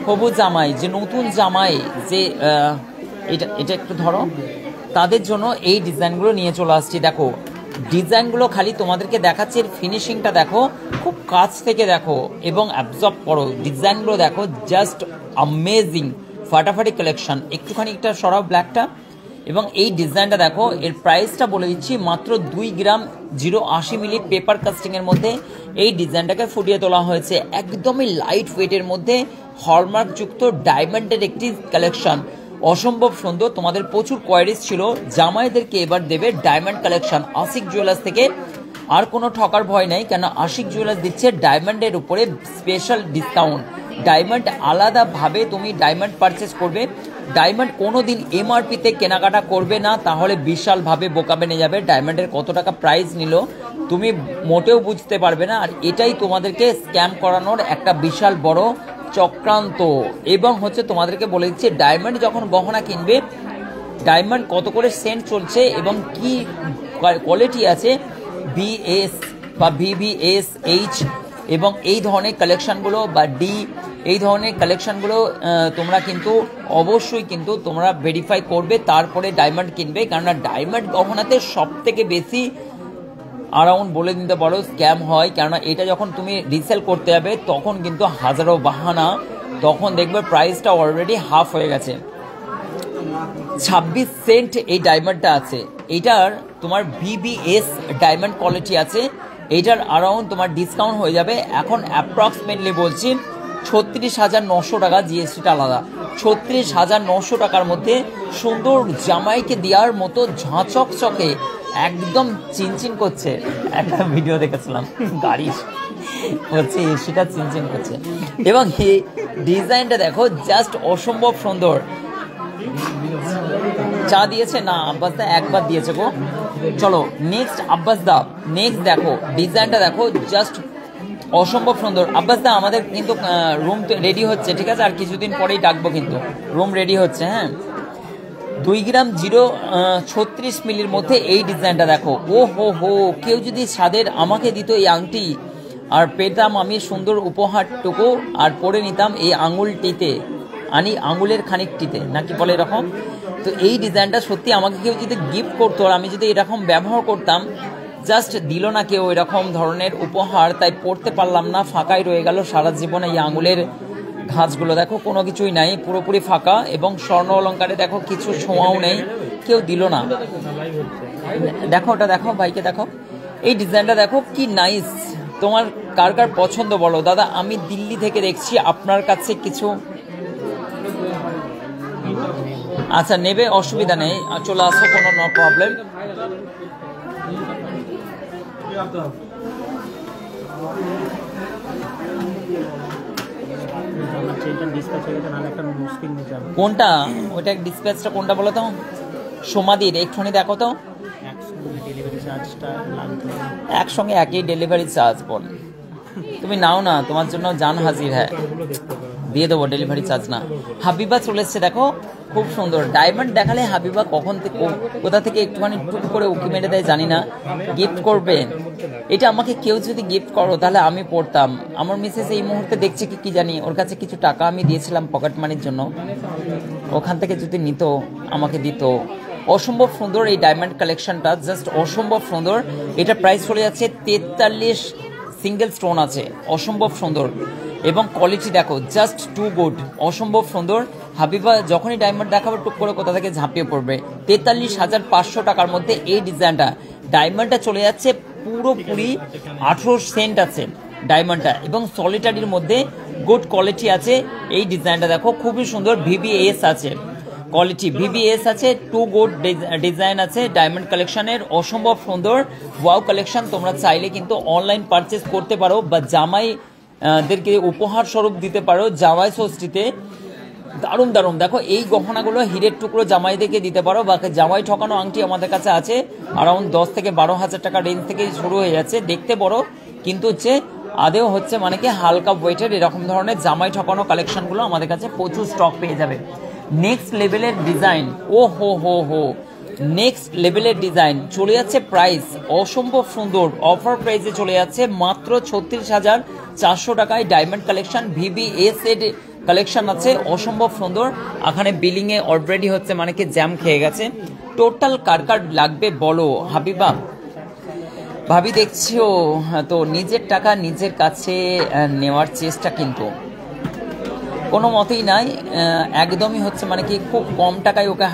হবু জামাই, যে নতুন জামাই, যে এটা একটু ধরো, তাদের জন্য এই ডিজাইনগুলো নিয়ে চলে আসছি। দেখো ডিজাইনগুলো খালি তোমাদেরকে দেখাচ্ছি, এর ফিনিশিংটা দেখো, খুব কাছ থেকে দেখো এবং অ্যাবজর্ব করো। ডিজাইনগুলো দেখো, জাস্ট অ্যামেজিং, ফাটাফাটি কালেকশন। একটুখানি একটা সরাও ব্ল্যাকটা, এবং এই ডিজাইনটা দেখো। এর প্রাইসটা বলে দিচ্ছি, মাত্র 2 গ্রাম 080 মিলি পেপার কাস্টিংয়ের মধ্যে এই ডিজাইনটাকে ফুটিয়ে তোলা হয়েছে। একদমই লাইট ওয়েটের মধ্যে হলমার্কযুক্ত ডায়মন্ডের একটি কালেকশন, অসম্ভব সুন্দর। তোমাদের প্রচুর কোয়ারিজ ছিল, জামাইদেরকে এবার দেবে ডায়মন্ড কালেকশন আশিক জুয়েলার্স থেকে। আর কোনো ঠকার ভয় নেই, কেন আশিক জুয়েলার্স দিচ্ছে ডায়মন্ডের উপরে স্পেশাল ডিসকাউন্ট। ডায়মন্ড আলাদাভাবে তুমি ডায়মন্ড পারচেস করবে। ডায়মন্ড কোনো দিন এমআরপিতে কেনাকাটা করবে না, তাহলে বিশালভাবে বোকা বেনে যাবে। ডায়মন্ডের কত টাকা প্রাইস নিল তুমি মোটেও বুঝতে পারবে না। আর এটাই তোমাদেরকে স্ক্যাম করানোর একটা বিশাল বড় চক্রান্ত। এবং হচ্ছে তোমাদেরকে বলে দিচ্ছি, ডায়মন্ড যখন গহনা কিনবে, ডায়মন্ড কত করে সেন্ট চলছে এবং কি কোয়ালিটি আছে, বিএস বা ভিভিএস, এইচ এবং এই ধরনের কালেকশানগুলো, বা ডি, এই ধরনের কালেকশানগুলো তোমরা কিন্তু অবশ্যই কিন্তু তোমরা ভেরিফাই করবে, তারপরে ডায়মন্ড কিনবে। কেননা ডায়মন্ড গহনাতে সব থেকে বেশি অ্যারাউন্ড বলে দিতে পারো স্ক্যাম হয়। কেননা এটা যখন তুমি রিসেল করতে যাবে তখন কিন্তু হাজারো বাহানা, তখন দেখবে প্রাইসটা অলরেডি হাফ হয়ে গেছে। 26 সেন্ট এই ডায়মন্ডটা আছে। এটার তোমার বিবিএস ডায়মন্ড কোয়ালিটি আছে। এইটার অ্যারাউন্ড তোমার ডিসকাউন্ট হয়ে যাবে এখন অ্যাপ্রক্সিমেটলি বলছি 36,900 টাকা, জিএসটিটা আলাদা। 36,900 টাকার মধ্যে সুন্দর জামাইকে দেওয়ার মতো ঝাঁচকচকে, একদম চিনচিন করছে। একটা ভিডিও দেখেছিলাম, গাড়ি হচ্ছে সেটা চিনচিন করছে। এবং এই ডিজাইনটা দেখো, জাস্ট অসম্ভব সুন্দর। চা দিয়েছে না আব্বাস দা? একবার দিয়েছে গো। চলো নেক্সট আব্বাস দা, নেক্সট দেখো ডিজাইনটা দেখো, জাস্ট অসম্ভব সুন্দর। আব্বাস দা আমাদের কিন্তু রুম রেডি হচ্ছে, ঠিক আছে? আর কিছুদিন পরেই ডাকবো, কিন্তু রুম রেডি হচ্ছে। হ্যাঁ, 2 গ্রাম 036 মিলির মধ্যে এই ডিজাইনটা দেখো। ও হো হো, কেউ যদি স্বাদের আমাকে দিত এই আংটি, আর পেতাম আমি সুন্দর উপহারটুকু, আর পরে নিতাম এই আঙুলটিতে, আঙুলের খানিকটিতে, নাকি বলে এরকম। তো এই ডিজাইনটা সত্যি আমাকে কেউ যদি গিফট করতো, আর আমি যদি এরকম ব্যবহার করতাম, জাস্ট দিল না কেউ এরকম ধরনের উপহার, তাই পড়তে পারলাম না, ফাঁকাই রয়ে গেল সারা জীবনে। এই আঙুলের ঘাসগুলো দেখো, কোনো কিছুই নাই, পুরোপুরি ফাঁকা। এবং স্বর্ণ অলঙ্কারে দেখো কিছু ছোঁয়াও নেই, কেউ দিল না। দেখো ওটা দেখো, ভাইকে দেখো, এই ডিজাইনটা দেখো কি নাইস। তোমার কার কার পছন্দ বলো দাদা? আমি দিল্লি থেকে দেখছি, আপনার কাছে কিছু আচ্ছা নেবে, অসুবিধা নেই, চলে আসো, কোনো নো প্রবলেম। কোনটা ওইটা ডিসপ্যাচটা কোনটা বলো তো? সমাধির একটুখানি দেখো তো, একসঙ্গে একই ডেলিভারি চার্জ বল। তুমি নাও না, তোমার জন্য জান হাজির। হ্যাঁ দিয়ে দেবো, ডেলিভারি চার্জ না। হাবিবা চলে এসছে দেখো, খুব সুন্দর ডায়মন্ড দেখালে হাবিবা কখন থেকে কোথা থেকে একটুখানি টুক করে উকি মেরে দেয় জানি না। গিফট করবে এটা আমাকে কেউ যদি গিফট করো তাহলে আমি পড়তাম। আমার মিসেস এই মুহূর্তে দেখছে কি জানি, ওর কাছে কিছু টাকা আমি দিয়েছিলাম পকেট মানির জন্য, ওখান থেকে যদি নিত আমাকে দিত। অসম্ভব সুন্দর এই ডায়মন্ড কালেকশনটা, জাস্ট অসম্ভব সুন্দর। এটা প্রাইস চলে যাচ্ছে 43, সিঙ্গেল স্টোন আছে, অসম্ভব সুন্দর। এবং কোয়ালিটি দেখো জাস্ট টু গুড, অসম্ভব সুন্দর। হাবিবা যখনই ডায়মন্ড দেখাবো টুক করে কোথা থেকে ঝাঁপিয়ে পড়বে। 43,500 টাকার মধ্যে এই ডিজাইনটা, ডায়মন্ডটা চলে যাচ্ছে পুরোপুরি 18 সেন্ট আছে ডায়মন্ডটা, এবং সলিটারির মধ্যে গুড কোয়ালিটি আছে। এই ডিজাইনটা দেখো খুবই সুন্দর, ভিভিএস আছে কোয়ালিটি, ভিভিএস আছে, টু গুড ডিজাইন আছে ডায়মন্ড কালেকশনের, অসম্ভব সুন্দর ওয়াও কালেকশন। তোমরা চাইলে কিন্তু অনলাইন পারচেস করতে পারো বা জামাইদেরকে উপহার স্বরূপ দিতে পারো জামাই ষষ্ঠীতে। দারুণ দারুণ দেখো এই গহনাগুলো হীরের টুকরো জামাইদেরকে দিতে পারো, বা জামাই ঠকানো আংটি আমাদের কাছে আছে অ্যারাউন্ড 10 থেকে 12,000 টাকা রেঞ্জ থেকে শুরু হয়ে যাচ্ছে। দেখতে বড় কিন্তু হচ্ছে আদেও হচ্ছে মানে কি হালকা ওয়েটের, এরকম ধরনের জামাই ঠকানো কালেকশনগুলো আমাদের কাছে প্রচুর স্টক পেয়ে যাবে। নেক্সট লেভেলের ডিজাইন, ও হো হো হো, নেক্সট লেভেলের ডিজাইন চলে যাচ্ছে, প্রাইস অসম্ভব সুন্দর, অফার প্রাইসে চলে যাচ্ছে মাত্র 36,400 টাকায় ডায়মন্ড কালেকশন, ভিভিএস এর কালেকশন আছে, অসম্ভব সুন্দর। এখানে বিলিং এ অলরেডি হচ্ছে মানে কি জ্যাম খেয়ে গেছে। টোটাল কার কার লাগবে বলো হাবিবা? ভাবি দেখছিও তো, নিজের টাকা নিজের কাছে নেওয়ার চেষ্টা কিন্তু কোনো মতেই নাই, একদমই হচ্ছে মানে কি খুব কম টাকায় ওকে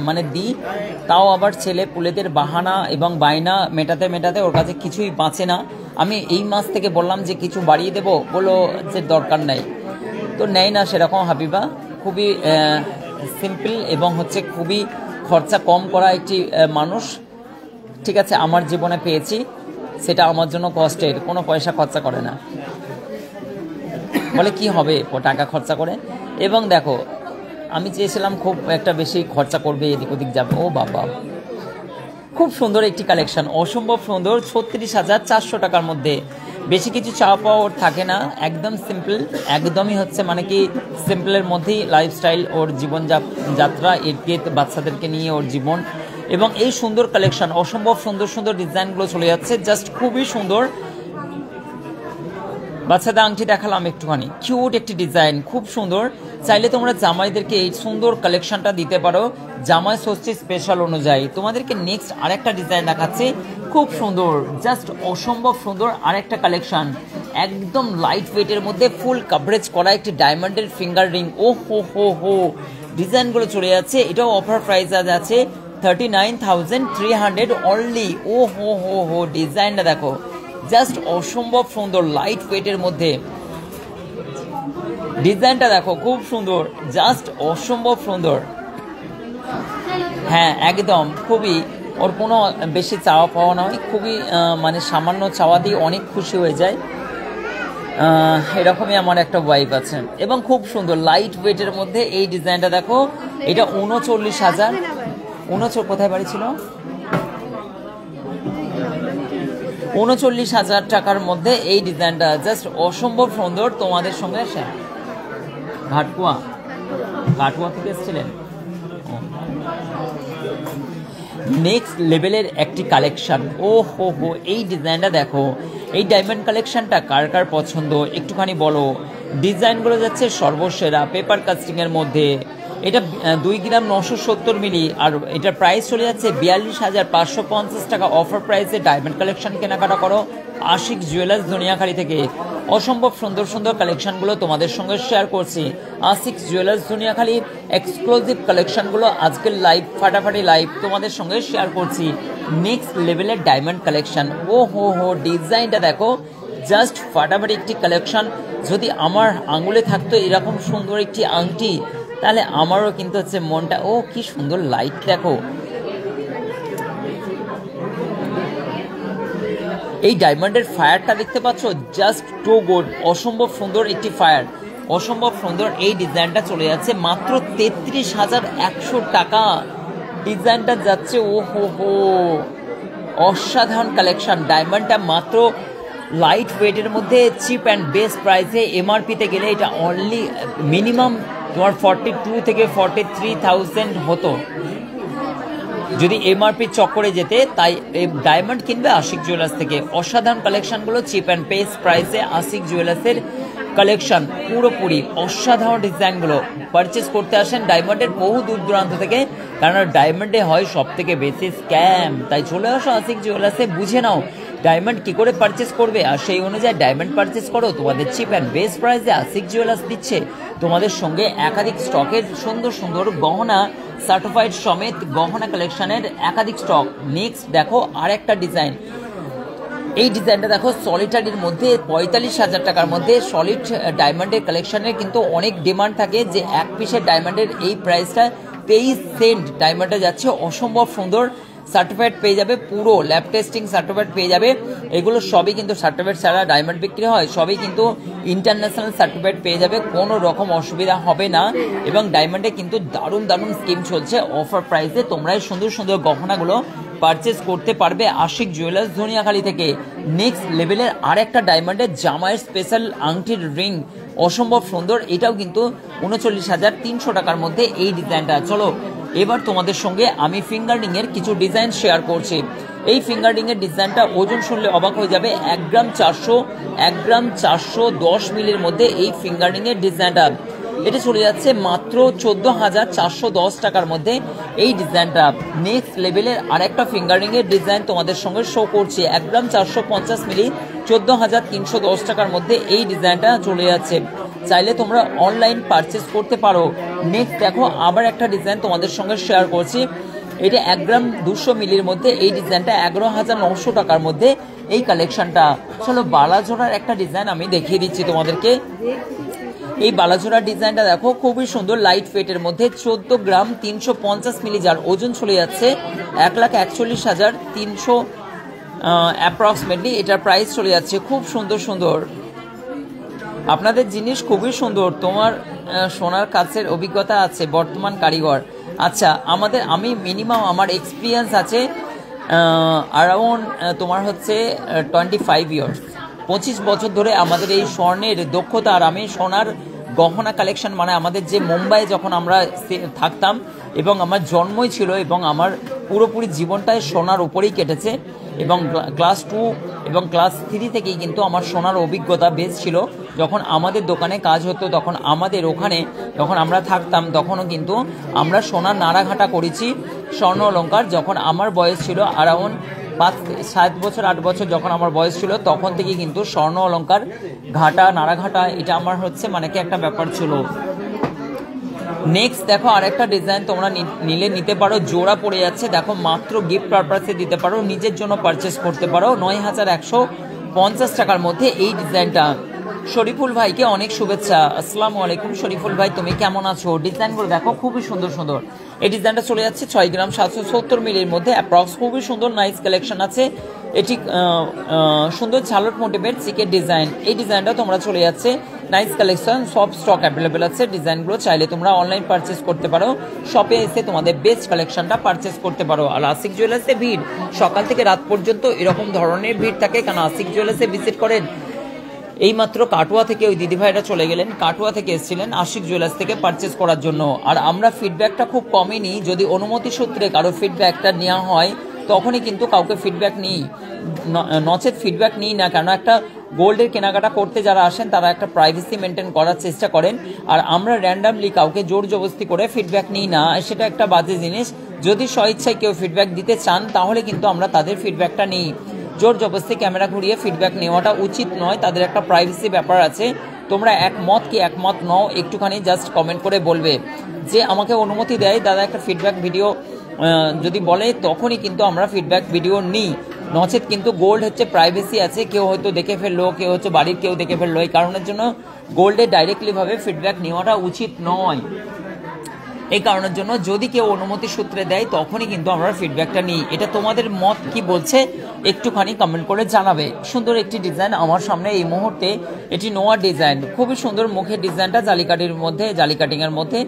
মানে দিই, তাও আবার ছেলে পুলেদের বাহানা এবং বায়না মেটাতে মেটাতে ওর কাছে কিছুই বাঁচে না। আমি এই মাস থেকে বললাম যে কিছু বাড়িয়ে দেবো, বলো যে দরকার নাই, তো নেয় না সেরকম। হাবিবা খুবই সিম্পল এবং হচ্ছে খুবই খরচা কম করা একটি মানুষ, ঠিক আছে, আমার জীবনে পেয়েছি, সেটা আমার জন্য কষ্টের, কোনো পয়সা খরচা করে না, বলে কি হবে টাকা খরচা করে। এবং দেখো আমি চেয়েছিলাম খুব একটা বেশি খরচা করবে, এদিক ওদিক যাবে, ও বাবা খুব সুন্দর একটি কালেকশন, অসম্ভব সুন্দর, 36,400 টাকার মধ্যে। বেশি কিছু চাওয়া পাওয়া ওর থাকে না, একদম সিম্পল, একদমই হচ্ছে মানে কি সিম্পলের মধ্যেই লাইফস্টাইল, ওর জীবন যাত্রা, এর বাচ্চাদেরকে নিয়ে ওর জীবন, এবং এই সুন্দর কালেকশন, অসম্ভব সুন্দর সুন্দর ডিজাইনগুলো চলে যাচ্ছে, জাস্ট খুবই সুন্দর। বাচ্চাদের আংটি দেখালাম একটুখানি, কিউট একটি ডিজাইন, খুব সুন্দর। চাইলে তোমরা জামাইদেরকে এই সুন্দর কালেকশনটা দিতে পারো জামাই ষষ্ঠী স্পেশাল অনুযায়ী। তোমাদেরকে নেক্সট আরেকটা ডিজাইন দেখাচ্ছি, খুব সুন্দর, জাস্ট অসম্ভব সুন্দর আরেকটা কালেকশন, একদম লাইট ওয়েটের মধ্যে ফুল কাভারেজ করা একটি ডায়মন্ডের ফিঙ্গার রিং, ও হো হো হো, ডিজাইনগুলো চলে যাচ্ছে, এটাও অফার প্রাইস আছে 39,300 অনলি, ও হো হো হো, ডিজাইনটা দেখো জাস্ট অসম্ভব সুন্দর, লাইট ওয়েটের মধ্যে ডিজাইনটা দেখো খুব সুন্দর, জাস্ট অসম্ভব সুন্দর। হ্যাঁ একদম, খুবই, ওর কোনো বেশি চাওয়া পাওয়া নয়, খুবই মানে সামান্য চাওয়া দিয়ে অনেক খুশি হয়ে যায়, এরকমই আমার একটা ওয়াইফ আছে, এবং খুব সুন্দর লাইট ওয়েটের মধ্যে এই ডিজাইনটা দেখো, এটা 39,000, কোথায় বাড়ি ছিল, 39,000 টাকার মধ্যে এই ডিজাইনটা, জাস্ট অসম্ভব সুন্দর। তোমাদের সঙ্গে ঘাটকুয়া থেকে এসেছিলেন। নেক্সট লেভেলের একটি কালেকশন, ও হো হো, এই ডিজাইনটা দেখো, এই ডায়মন্ড কালেকশনটা কার কার পছন্দ একটুখানি বলো। ডিজাইনগুলো যাচ্ছে সর্বসেরা, পেপার কাস্টিং এর মধ্যে, এটা 2 গ্রাম 970 মিলি, আর এটার প্রাইস চলে যাচ্ছে 42,550 টাকা অফার প্রাইসে। ডায়মন্ড কালেকশন কেনাকাটা করো আশিক জুয়েলার্স দুনিয়াখালী থেকে, অসম্ভব সুন্দর সুন্দর কালেকশনগুলো তোমাদের সঙ্গে শেয়ার করছি। আশিক জুয়েলার্স দুনিয়াখালী এক্সক্লুসিভ কালেকশনগুলো আজকের লাইভ, ফাটাফাটি লাইভ তোমাদের সঙ্গে শেয়ার করছি। নেক্সট লেভেলের ডায়মন্ড কালেকশন, ও হো হো, ডিজাইনটা দেখো জাস্ট ফাটাফাটি একটি কালেকশন। যদি আমার আঙুলে থাকতো এরকম সুন্দর একটি আংটি, তাহলে আমারও কিন্তু হচ্ছে মনটা, ও কি সুন্দর লাইট দেখো, এই ডায়মন্ডের ফায়ারটা দেখতে পাচ্ছ, জাস্ট টু গুড, অসম্ভব সুন্দর একটি ফায়ার, অসম্ভব সুন্দর। এই ডিজাইনটা চলে যাচ্ছে মাত্র 33,100 টাকা, ডিজাইনটা যাচ্ছে, ও হো হো, অসাধারণ কালেকশন। ডায়মন্ডটা মাত্র লাইট ওয়েটের মধ্যে চিপ অ্যান্ড বেস্ট প্রাইসে, এমআরপিতে গেলে এটা অনলি মিনিমাম তোমার 42 থেকে 43,000 হতো যদি এমআরপি চক্করে যেতে। তাই এই ডায়মন্ড কিনবে আশিক জুয়েলার্স থেকে। অসাধারণ কালেকশনগুলো চিপ অ্যান্ড বেস্ট প্রাইসে আশিক জুয়েলার্সের কালেকশন, পুরোপুরি অসাধারণ ডিজাইনগুলো পারচেস করতে আসেন ডায়মন্ডের বহু দূর দূরান্ত থেকে, কারণ ডায়মন্ডে হয় সব থেকে বেশি স্ক্যাম। তাই চলে আসো আশিক জুয়েলার্সে, বুঝে নাও ডায়মন্ড কি করে পারচেস করবে, আর সেই অনুযায়ী ডায়মন্ড পারচেস করো, তোমাদের চিপ অ্যান্ড বেস্ট প্রাইসে আশিক জুয়েলার্স দিচ্ছে তোমাদের সঙ্গে একাধিক স্টকের সুন্দর সুন্দর গহনা সার্টিফাইড সমেত গহনা কালেকশনের একাধিক স্টক। নেক্সট দেখো আর একটা ডিজাইন, এই ডিজাইনটা দেখো সলিটারির মধ্যে 45,000 টাকার মধ্যে সলিড ডায়মন্ডের কালেকশনের কিন্তু অনেক ডিমান্ড থাকে যে এক পিসের ডায়মন্ডের এই প্রাইসটা 23 সেন্ট ডায়মন্ডে যাচ্ছে, অসম্ভব সুন্দর সার্টিফাইড পেয়ে যাবে, পুরো ল্যাব টেস্টিং সার্টিফাইড পেয়ে যাবে। এগুলো সবই কিন্তু সার্টিফাইড ছাড়া ডায়মন্ড বিক্রি হয়, সবই কিন্তু ইন্টারন্যাশনাল সার্টিফাইড পেয়ে যাবে, কোনো রকম অসুবিধা হবে না। এবং ডায়মন্ডে কিন্তু দারুণ দারুণ স্কিম চলছে, অফার প্রাইসে তোমরা এই সুন্দর সুন্দর গহনাগুলো পারচেস করতে পারবে আশিক জুয়েলার্স ধনিয়াখালী থেকে। নেক্সট লেভেলের আর একটা ডায়মন্ডের জামাইয়ের স্পেশাল আংটির রিং, অসম্ভব সুন্দর, এটাও কিন্তু 39,300 টাকার মধ্যে এই ডিজাইনটা। চলো এবার তোমাদের সঙ্গে আমি ফিঙ্গার রিং এর কিছু ডিজাইন শেয়ার করছি। এই ফিঙ্গার রিং এর ডিজাইনটা ওজন শুনলে অবাক হয়ে যাবে, 1 গ্রাম 410 মিলির মধ্যে এই ফিঙ্গার রিং এর ডিজাইনটা। এটা চলে যাচ্ছে মাত্র 14,410 টাকার মধ্যে এই ডিজাইনটা। নেক্সট লেভেলের আরেকটা ফিঙ্গার রিং এর ডিজাইন তোমাদের সঙ্গে শো করছি, 1 গ্রাম 450 মিলি 14,310 টাকার মধ্যে এই ডিজাইনটা চলে যাচ্ছে। চাইলে তোমরা অনলাইন পারচেস করতে পারো। নেক্সট দেখো আবার একটা ডিজাইন তোমাদের সঙ্গে শেয়ার করছি, এটা 1 গ্রাম 200 মিলির মধ্যে এই ডিজাইনটা 11,900 টাকার মধ্যে এই কালেকশনটা। চলো বালাজোড়ার একটা ডিজাইন আমি দেখিয়ে দিচ্ছি তোমাদেরকে। এই বালাজোড়ার ডিজাইনটা দেখো খুবই সুন্দর, লাইট ওয়েটের মধ্যে 14 গ্রাম 350 মিলি, যার ওজন চলে যাচ্ছে 1,41,300 অ্যাপ্রক্সিমেটলি। এটার প্রাইস চলে যাচ্ছে, খুব সুন্দর সুন্দর আপনাদের জিনিস, খুবই সুন্দর। তোমার সোনার কাছের অভিজ্ঞতা আছে বর্তমান কারিগর। আচ্ছা আমি মিনিমাম আমার এক্সপিরিয়েন্স আছে অ্যারাউন্ড তোমার হচ্ছে 25 ইয়ার্স, 25 বছর ধরে আমাদের এই স্বর্ণের দক্ষতা। আর আমি সোনার গহনা কালেকশন মানে আমাদের যে মুম্বাই যখন আমরা থাকতাম এবং আমার জন্মই ছিল এবং আমার পুরোপুরি জীবনটাই সোনার উপরেই কেটেছে, এবং ক্লাস 2 এবং ক্লাস 3 থেকেই কিন্তু আমার সোনার অভিজ্ঞতা বেশ ছিল। যখন আমাদের দোকানে কাজ হতো তখন আমাদের ওখানে যখন আমরা থাকতাম তখনও কিন্তু আমরা সোনার নাড়াঘাটা করেছি স্বর্ণ অলঙ্কার। যখন আমার বয়স ছিল অ্যারাউন্ড 7 বছর 8 বছর যখন আমার বয়স ছিল তখন থেকে কিন্তু স্বর্ণ অলঙ্কার ঘাটা নাড়াঘাটা এটা আমার হচ্ছে মানে কি একটা ব্যাপার ছিল। নেক্সট দেখো আরেকটা ডিজাইন তোমরা নিতে পারো, জোড়া পড়ে যাচ্ছে, দেখো মাত্র গিফট পারপাসে দিতে পারো, নিজের জন্য পারচেস করতে পারো 9,150 টাকার মধ্যে এই ডিজাইনটা। শরীফুল ভাইকে অনেক শুভেচ্ছা, আসসালামু আলাইকুম শরীফুল ভাই, তুমি কেমন আছো? ডিজাইনগুলো দেখো খুবই সুন্দর সুন্দর। এই ডিজাইনটা চলে যাচ্ছে 6 গ্রাম 770 মিলির মধ্যে অ্যাপ্রক্স, খুবই সুন্দর নাইস কালেকশন আছে। এটি সুন্দর ঝালট মোটিভের চিকের ডিজাইন, এই ডিজাইনটা তোমরা চলে যাচ্ছে নাইস কালেকশন, সব স্টক অ্যাভেলেবেল আছে। ডিজাইনগুলো চাইলে তোমরা অনলাইন পারচেস করতে পারো, শপে এসে তোমাদের বেস্ট কালেকশনটা পারচেস করতে পারো। আর আশিক জুয়েলার্সে ভিড় সকাল থেকে রাত পর্যন্ত এরকম ধরনের ভিড় থাকে, কারণ আশিক জুয়েলার্সে ভিজিট করেন এইমাত্র কাটুয়া থেকে ওই দিদিভাইরা চলে গেলেন, কাটুয়া থেকে এসেছিলেন আশিক জুয়েলার্স থেকে পারচেস করার জন্য। আর আমরা ফিডব্যাকটা খুব কমই নিই, যদি অনুমতি সূত্রে কারো ফিডব্যাকটা নেওয়া হয় তখনই কিন্তু কাউকে ফিডব্যাক নিই, নচেত ফিডব্যাক নিই না। কেন একটা গোল্ডের কেনাকাটা করতে যারা আসেন তারা একটা প্রাইভেসি মেনটেন করার চেষ্টা করেন, আর আমরা র্যান্ডামলি কাউকে জোর জবরদস্তি করে ফিডব্যাক নিই না, সেটা একটা বাজে জিনিস। যদি স্বইচ্ছায় কেউ ফিডব্যাক দিতে চান তাহলে কিন্তু আমরা তাদের ফিডব্যাকটা নিই, জোর জবরদস্তি ক্যামেরা ঘুরিয়ে ফিডব্যাক নেওয়াটা উচিত নয়, তাদের একটা প্রাইভেসি ব্যাপার আছে। তোমরা একমত কি একমত নও একটুখানি জাস্ট কমেন্ট করে বলবে, যে আমাকে অনুমতি দেয় দাদা একটা ফিডব্যাক ভিডিও যদি বলে তখনই কিন্তু আমরা ফিডব্যাক ভিডিও নিই, নচেত কিন্তু গোল্ড হচ্ছে প্রাইভেসি আছে, কেউ হয়তো দেখে ফেললো, কেউ হচ্ছে বাড়ির কেউ দেখে ফেললো, এই কারণের জন্য গোল্ডে ডাইরেক্টলি ভাবে ফিডব্যাক নেওয়াটা উচিত নয়। এই কারণের জন্য যদি কেউ অনুমতি সূত্রে দেয় তখনই কিন্তু আমরা ফিডব্যাকটা নিই। এটা তোমাদের মত কি বলছে একটুখানি কমেন্ট করে জানাবে। সুন্দর একটি ডিজাইন আমার সামনে এই মুহূর্তে, এটি নোয়া ডিজাইন, খুবই সুন্দর মুখের ডিজাইনটা জালিকাটির মধ্যে, জালি কাটিং এর মধ্যে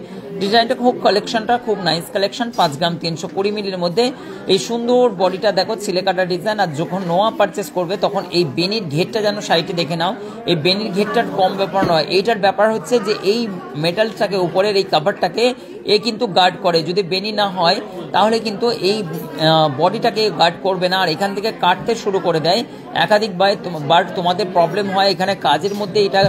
ডিজাইনটা খুব কালেকশনটা খুব নাইস কালেকশন। 5 গ্রাম 320 মিলির মধ্যে এই সুন্দর বডিটা দেখো ছিলে কাটা ডিজাইন। আর যখন নোয়া পারচেস করবে তখন এই বেনির ঘেরটা যেন সাইডে দেখে নাও, এই বেনির ঘেরটার কম ব্যাপার নয়, এইটার ব্যাপার হচ্ছে যে এই মেটালটাকে উপরের এই কাভারটাকে এ কিন্তু গার্ড করে, যদি বেনি না হয় তাহলে কিন্তু এই বডিটাকে গার্ড করবে না, আর এখান থেকে কাটতে শুরু করে দেয় একাধিকবার তোমাদের প্রবলেম হয়, এখানে কাজের মধ্যে এটা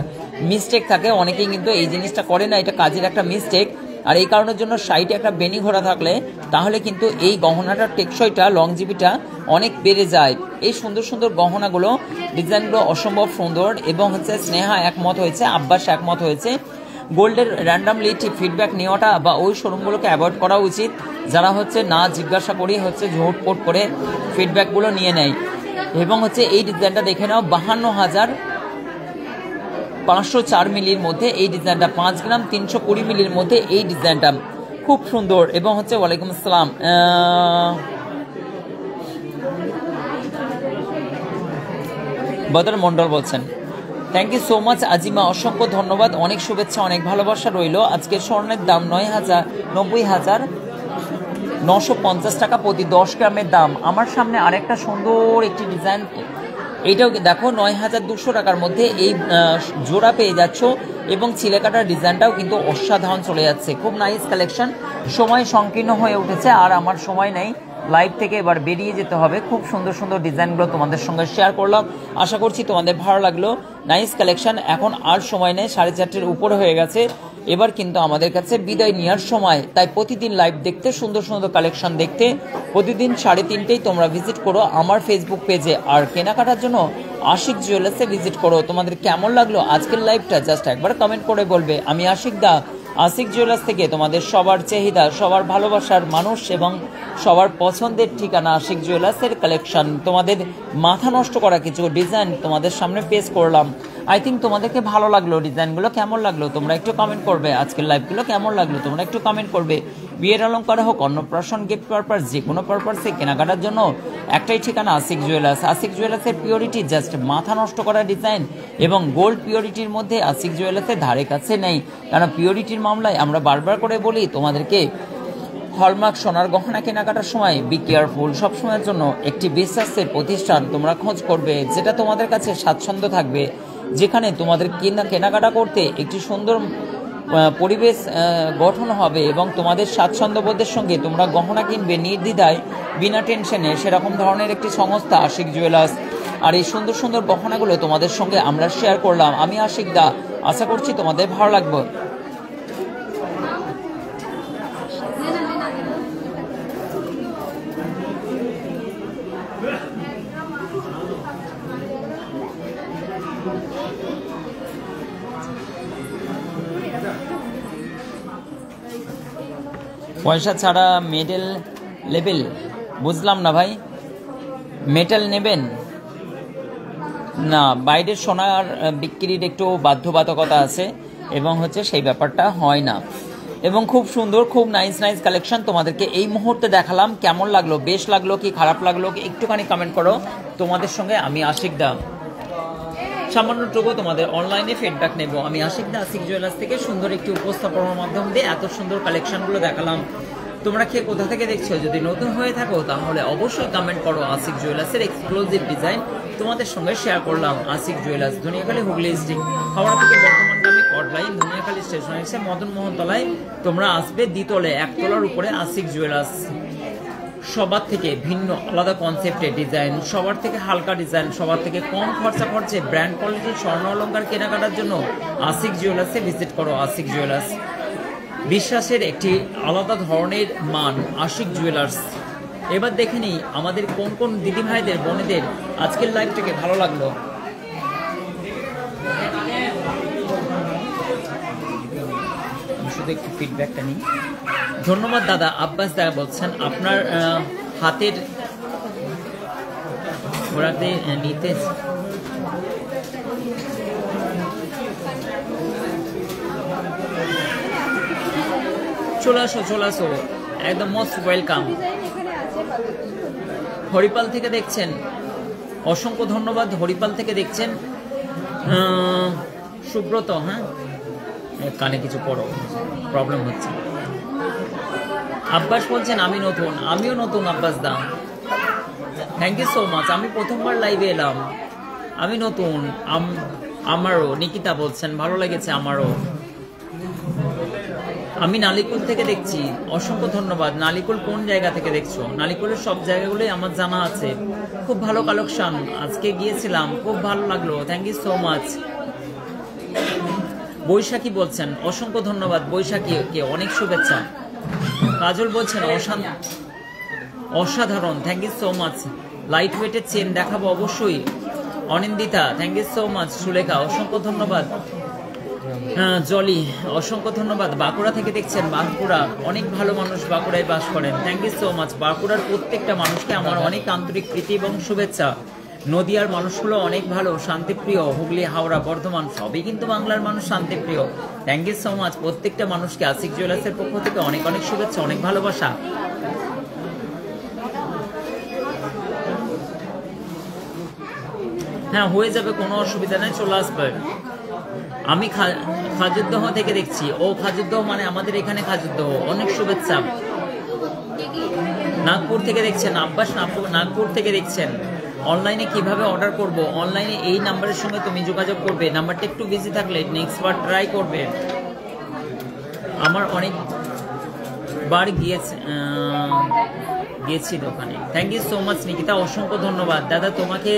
মিস্টেক থাকে, অনেকেই কিন্তু এই জিনিসটা করে না, এটা কাজের একটা মিস্টেক। আর এই কারণের জন্য সাইডে একটা বেনি ঘোরা থাকলে তাহলে কিন্তু এই গহনাটার টেকসইটা লংজিভিটা অনেক বেড়ে যায়। এই সুন্দর সুন্দর গহনাগুলো ডিজাইনগুলো অসম্ভব সুন্দর এবং হচ্ছে স্নেহা একমত হয়েছে, আব্বাস একমত হয়েছে। গোল্ডের র্যান্ডামলি ফিডব্যাক নেওয়াটা বা ওই শোরুমগুলোকে অ্যাভয়েড করা উচিত যারা হচ্ছে না জিজ্ঞাসা করে হচ্ছে ঝোটপট করে ফিডব্যাকগুলো নিয়ে নেয়। এবং হচ্ছে এই ডিজাইনটা দেখে নাও 52,504 মিলির মধ্যে এই ডিজাইনটা, 5 গ্রাম 320 মিলির মধ্যে এই ডিজাইনটা খুব সুন্দর। এবং হচ্ছে ওয়ালাইকুম আসসালাম, বদর মন্ডল বলছেন, thank you so much Azima, অসংখ্য ধন্যবাদ, অনেক শুভেচ্ছা, অনেক ভালোবাসা রইল। আজকে স্বর্ণের দাম 90,950 টাকা প্রতি 10 গ্রামের দাম। আমার সামনে আরেকটা সুন্দর একটি ডিজাইন, এইটাও দেখো 9,200 টাকার মধ্যে এই জোড়া পেয়ে যাচ্ছ এবং চিলেকাটার ডিজাইনটাও কিন্তু অসাধারণ চলে যাচ্ছে, খুব নাইস কালেকশন। সময় সংকীর্ণ হয়ে উঠেছে আর আমার সময় নেই, লাইভ থেকে এবার বেরিয়ে যেতে হবে। খুব সুন্দর সুন্দর ডিজাইনগুলো তোমাদের সঙ্গে শেয়ার করলাম, আশা করছি তোমাদের ভালো লাগলো। Nice collection. এখন আর সময় নেই, 4:30-এর উপরে হয়ে গেছে, এবার কিন্তু আমাদের কাছে বিদায় নেওয়ার সময়। তাই প্রতিদিন লাইভ দেখতে, সুন্দর সুন্দর কালেকশন দেখতে প্রতিদিন 3:30-তেই তোমরা ভিজিট করো আমার ফেসবুক পেজে, আর কেনাকাটার জন্য আশিক জুয়েলার্সে ভিজিট করো। তোমাদের কেমন লাগলো আজকের লাইভটা জাস্ট একবার কমেন্ট করে বলবে। আমি আশিক দা, আশিক জুয়েলার্স থেকে তোমাদের সবার চাহিদা, সবার ভালোবাসার মানুষ এবং সবার পছন্দের ঠিকানা আশিক জুয়েলার্সের কালেকশন। তোমাদের মাথা নষ্ট করা কিছু ডিজাইন তোমাদের সামনে পেশ করলাম। আই থিঙ্ক তোমাদেরকে ভালো লাগলো, ডিজাইনগুলো কেমন লাগলো তোমরা একটু কমেন্ট করবে। আজকের লাইভগুলো কেমন লাগলো তোমরা একটু কমেন্ট করবে। বিয়ের অলংকার হোক, অন্নপ্রাশন, গিফট পারপাস, যে কোনো পারপাসে কেনাকাটার জন্য একটাই ঠিকানা আশিক জুয়েলার্স। আশিক জুয়েলার্সের পিওরিটি জাস্ট মাথা নষ্ট করা ডিজাইন এবং গোল্ড পিওরিটির মধ্যে আশিক জুয়েলার্সের ধারে কাছে নেই। কারণ পিওরিটির মামলায় আমরা বারবার করে বলি তোমাদেরকে, হলমার্ক সোনার গহনা কেনাকাটার সময় বি কেয়ারফুল। সবসময়ের জন্য একটি বিশ্বাসের প্রতিষ্ঠান তোমরা খোঁজ করবে যেটা তোমাদের কাছে স্বাচ্ছন্দ্য থাকবে, যেখানে তোমাদের কেনাকাটা করতে একটি সুন্দর পরিবেশ গঠন হবে এবং তোমাদের স্বাচ্ছন্দ্যবোধের সঙ্গে তোমরা গহনা কিনবে নির্দ্বিধায়, বিনা টেনশনে। সেরকম ধরনের একটি সংস্থা আশিক জুয়েলার্স। আর এই সুন্দর সুন্দর গহনাগুলো তোমাদের সঙ্গে আমরা শেয়ার করলাম। আমি আশিক দা, আশা করছি তোমাদের ভালো লাগবে। পয়সা ছাড়া মেডেল লেবেল, বুঝলাম না ভাই, মেটাল নেবেন না? বাইরের সোনার বিক্রির একটু বাধ্যবাধকতা আছে এবং হচ্ছে সেই ব্যাপারটা হয় না। এবং খুব সুন্দর, খুব নাইস নাইস কালেকশন তোমাদেরকে এই মুহূর্তে দেখালাম। কেমন লাগলো, বেশ লাগলো কি খারাপ লাগলো একটুখানি কমেন্ট করো। তোমাদের সঙ্গে আমি আশিক দা সামান্যটুকু তোমাদের অনলাইনে ফিডব্যাক নেব। আমি আশিক দা, আশিক জুয়েলার্স থেকে সুন্দর একটি উপস্থাপনার মাধ্যম দিয়ে এত সুন্দর কালেকশনগুলো দেখালাম। তোমরা কে কোথা থেকে দেখছো? যদি নতুন হয়ে থাকো তাহলে অবশ্যই কমেন্ট করো। আশিক জুয়েলার্সের এক্সক্লুসিভ ডিজাইন তোমাদের সঙ্গে শেয়ার করলাম। আশিক জুয়েলার্স, ধনিয়াখালী, হুগলি ডিস্ট্রিক্ট, হাওড়া থেকে বর্তমানগামী কটলাইন, ধনিয়াখালী স্টেশন এসে মদনমোহন তলায় তোমরা আসবে, দ্বিতলে, একতলার উপরে আশিক জুয়েলার্স। সবার থেকে ভিন্ন আলাদা কনসেপ্টের ডিজাইন, সবার থেকে হালকা ডিজাইন, সবার থেকে কম খরচে ব্র্যান্ড কোয়ালিটির স্বর্ণ অলংকার কেনাকাটার জন্য আশিক জুয়েলার্সে ভিজিট করো। আশিক জুয়েলার্স, বিশ্বাসের একটি আলাদা ধরনের মান আশিক জুয়েলার্স। এবার দেখে নিই আমাদের কোন কোন দিদি ভাইদের, বোনেদের আজকের লাইভটাকে ভালো লাগলো। শুধু একটু ফিডব্যাকটা নিই। ধন্যবাদ দাদা। আব্বাস দাদা বলছেন আপনার হাতের ঘোরাতে নিতে চলে আসো, একদম মোস্ট ওয়েলকাম। হরিপাল থেকে দেখছেন, অসংখ্য ধন্যবাদ। হরিপাল থেকে দেখছেন সুব্রত। হ্যাঁ, কানে কিছু পড়ো, প্রবলেম হচ্ছে। আব্বাস বলছেন আমি নতুন, আমিও নতুন আব্বাস দা, থ্যাংক ইউ সো মাচ। আমি প্রথমবার লাইভে এলাম, আমি নতুন। আমারও। নিকিতা বলছেন ভালো লেগেছে আমারও। আমি নালিকুল থেকে দেখছি, অসংখ্য ধন্যবাদ। নালিকুল কোন জায়গা থেকে দেখছো? নালিকুলের সব জায়গাগুলোই আমার জানা আছে। খুব ভালো কালেকশন, আজকে গিয়েছিলাম, খুব ভালো লাগলো, thank you so much. Baishakhi বলছেন অসংখ্য ধন্যবাদ, বৈশাখীকে অনেক শুভেচ্ছা। কাজল বলছেন অসাধারণ, thank you so much. Light ওয়েটের চেন দেখাবো অবশ্যই। Anindita thank you so much. Sulekha অসংখ্য ধন্যবাদ। জলি অসংখ্য ধন্যবাদ। বাঁকুড়া থেকে দেখছেন, বাঁকুড়া অনেক ভালো মানুষ বাঁকুড়ায় বাস করেন, থ্যাংক ইউ সো মাচ। বাঁকুড়ার প্রত্যেকটা মানুষকে আমার অনেক আন্তরিক প্রীতি এবং শুভেচ্ছা। নদিয়ার মানুষগুলো অনেক ভালো, শান্তিপ্রিয়। হুগলি, হাওড়া, বর্ধমান সবই কিন্তু বাংলার মানুষ শান্তিপ্রিয়, থ্যাংক ইউ সো মাচ। প্রত্যেকটা মানুষকে আশিক জুয়েলার্সের পক্ষ থেকে অনেক অনেক শুভেচ্ছা, অনেক ভালোবাসা। হ্যাঁ হয়ে যাবে, কোনো অসুবিধা নেই, চলে আসবে। আমি খাজুরদহ থেকে দেখছি। ও খাজুরদহ মানে আমাদের এখানে খাজুরদহ, অনেক শুভেচ্ছা। নাগপুর থেকে দেখছেন, আব্বাস নাগপুর থেকে দেখছেন। অনলাইনে কিভাবে অর্ডার করব? অনলাইনে এই নাম্বারের সঙ্গে তুমি যোগাযোগ করবে। নাম্বারটা একটু বিজি থাকলে নেক্সট বার ট্রাই করবে। আমার অনেকবার গিয়েছি দোকানে, thank you so much Nikita, অসংখ্য ধন্যবাদ। দাদা তোমাকে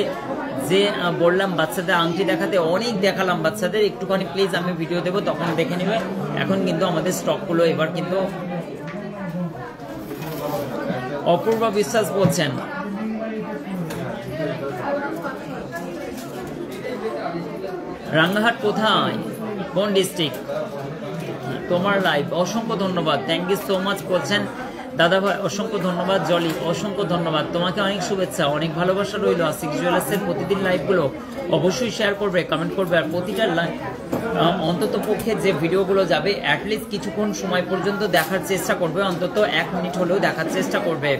যে বললাম বাচ্চাদের আংটি দেখাতে, অনেক দেখালাম বাচ্চাদের, একটুখানি প্লিজ আমি ভিডিও দেবো তখন দেখে নেবে। এখন কিন্তু আমাদের স্টকগুলো এবার কিন্তু। অপূর্ব বিশ্বাস বলছেন রাঙ্গাহাট কোথায়, কোন ডিস্ট্রিক্ট? তোমার লাইভ, অসংখ্য ধন্যবাদ, থ্যাংক ইউ সো মাচ বলছেন দাদা ভাই, অসংখ্য ধন্যবাদ। জলি অসংখ্য ধন্যবাদ, তোমাকে অনেক শুভেচ্ছা, অনেক ভালোবাসা রইল। আশিক জুয়েলার্সের প্রতিদিন লাইভগুলো অবশ্যই শেয়ার করবে, কমেন্ট করবে, আর প্রতিটা লাইভ অন্তত পক্ষে যে ভিডিওগুলো যাবে অ্যাটলিস্ট কিছুক্ষণ সময় পর্যন্ত দেখার চেষ্টা করবে, অন্তত 1 মিনিট হলেও দেখার চেষ্টা করবে।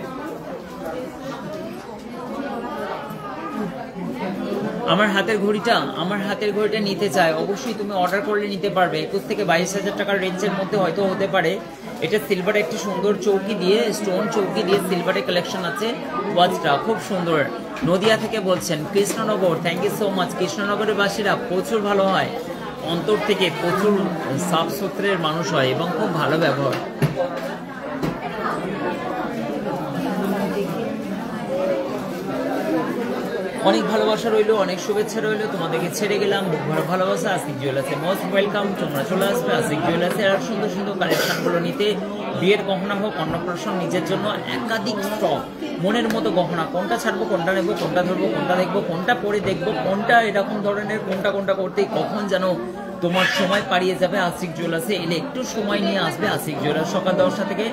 আমার হাতের ঘড়িটা নিতে চাই, অবশ্যই তুমি অর্ডার করলে নিতে পারবে। 21 থেকে 22,000 টাকার রেঞ্জের মধ্যে হয়তো হতে পারে। এটা সিলভারে একটি সুন্দর চৌকি দিয়ে, স্টোন চৌকি দিয়ে সিলভারের কালেকশন আছে। ওয়াচটা খুব সুন্দর। নদিয়া থেকে বলছেন Krishnanagar, thank you so much. কৃষ্ণনগরের বাসীরা প্রচুর ভালো হয়, অন্তর থেকে প্রচুর সাফ সুতরের মানুষ হয় এবং খুব ভালো ব্যবহার। অনেক ভালোবাসা রইলো, অনেক শুভেচ্ছা রইলো। তোমাদেরকে ছেড়ে গেলাম, ভালোবাসা। আশিক জুয়েলার্সে মোস্ট ওয়েলকাম, তোমরা চলে আসবে আশিক জুয়েলার্সে আর সুন্দর সুন্দর কালেকশনগুলো নিতে। বিয়ের গহনা হোক, অন্নপ্রাশন, নিজের জন্য একাধিক স্টক, মনের মতো গহনা, কোনটা ছাড়বো, কোনটা নেবো, কোনটা ধরবো, কোনটা দেখবো, কোনটা পরে দেখবো, কোনটা এরকম ধরনের, কোনটা করতেই কখন যেন তোমার সময় পাড়িয়ে যাবে। আশিক জুয়েলার্সে এলে একটু সময় নিয়ে আসবে। আশিক জুয়েলার্স সকাল 10টা থেকে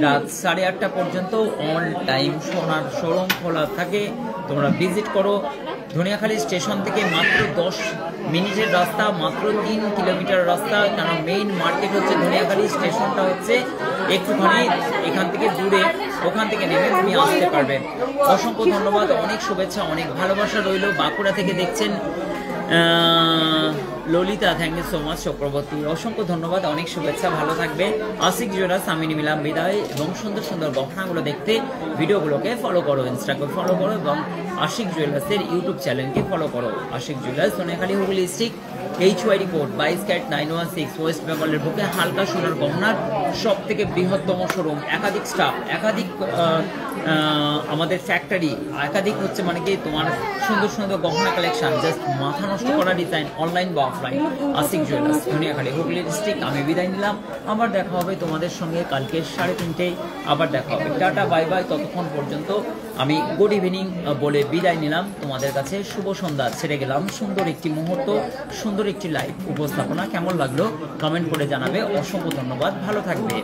রাত 8:30 পর্যন্ত অল টাইম সোনার শোরুম খোলা থাকে, তোমরা ভিজিট করো। ধনিয়াখালী স্টেশন থেকে মাত্র 10 মিনিটের রাস্তা, মাত্র 3 কিলোমিটার রাস্তা, কারণ মেইন মার্কেট হচ্ছে ধনিয়াখালী, স্টেশনটা হচ্ছে একটুখানি এখান থেকে দূরে, ওখান থেকে নেমে তুমি আসতে পারবে। অসংখ্য ধন্যবাদ, অনেক শুভেচ্ছা, অনেক ভালোবাসা রইল। বাঁকুড়া থেকে দেখছেন Lalita, thank you so much. Chakraborty অসংখ্য ধন্যবাদ, অনেক শুভেচ্ছা, ভালো থাকবে। আশিক জুয়েলার্স, আমি নিলাম বিদায়। এবং সুন্দর সুন্দর গহনাগুলো দেখতে ভিডিওগুলোকে ফলো করো, ইনস্টাগ্রাম ফলো করো এবং আশিক জুয়েলার্সের ইউটিউব চ্যানেলকে ফলো করো। Ashiq jewellers, Dhaniakhali, Hooghly district, HYD code 22/916, west বেঙ্গলের বুকে হালকা সোনার গহনার সব থেকে বৃহত্তম শোরুম। একাধিক স্টাফ, একাধিক আমাদের ফ্যাক্টরি, একাধিক হচ্ছে মানে কি তোমার সুন্দর সুন্দর গহনা কালেকশন, জাস্ট মাথা নষ্ট করা ডিজাইন, অনলাইন বা offline. Ashiq jewellers, Dhaniakhali, Hooghly district. আমি বিদায় নিলাম, আবার দেখা হবে তোমাদের সঙ্গে কালকে 3:30 আবার দেখা হবে। Tata, bye bye. ততক্ষণ পর্যন্ত আমি গুড ইভিনিং বলে বিদায় নিলাম তোমাদের কাছে। শুভ সন্ধ্যা, ছেড়ে গেলাম সুন্দর একটি মুহূর্ত, সুন্দর একটি লাইভ উপস্থাপনা। কেমন লাগলো কমেন্ট করে জানাবে। অসংখ্য ধন্যবাদ, ভালো থাকবে।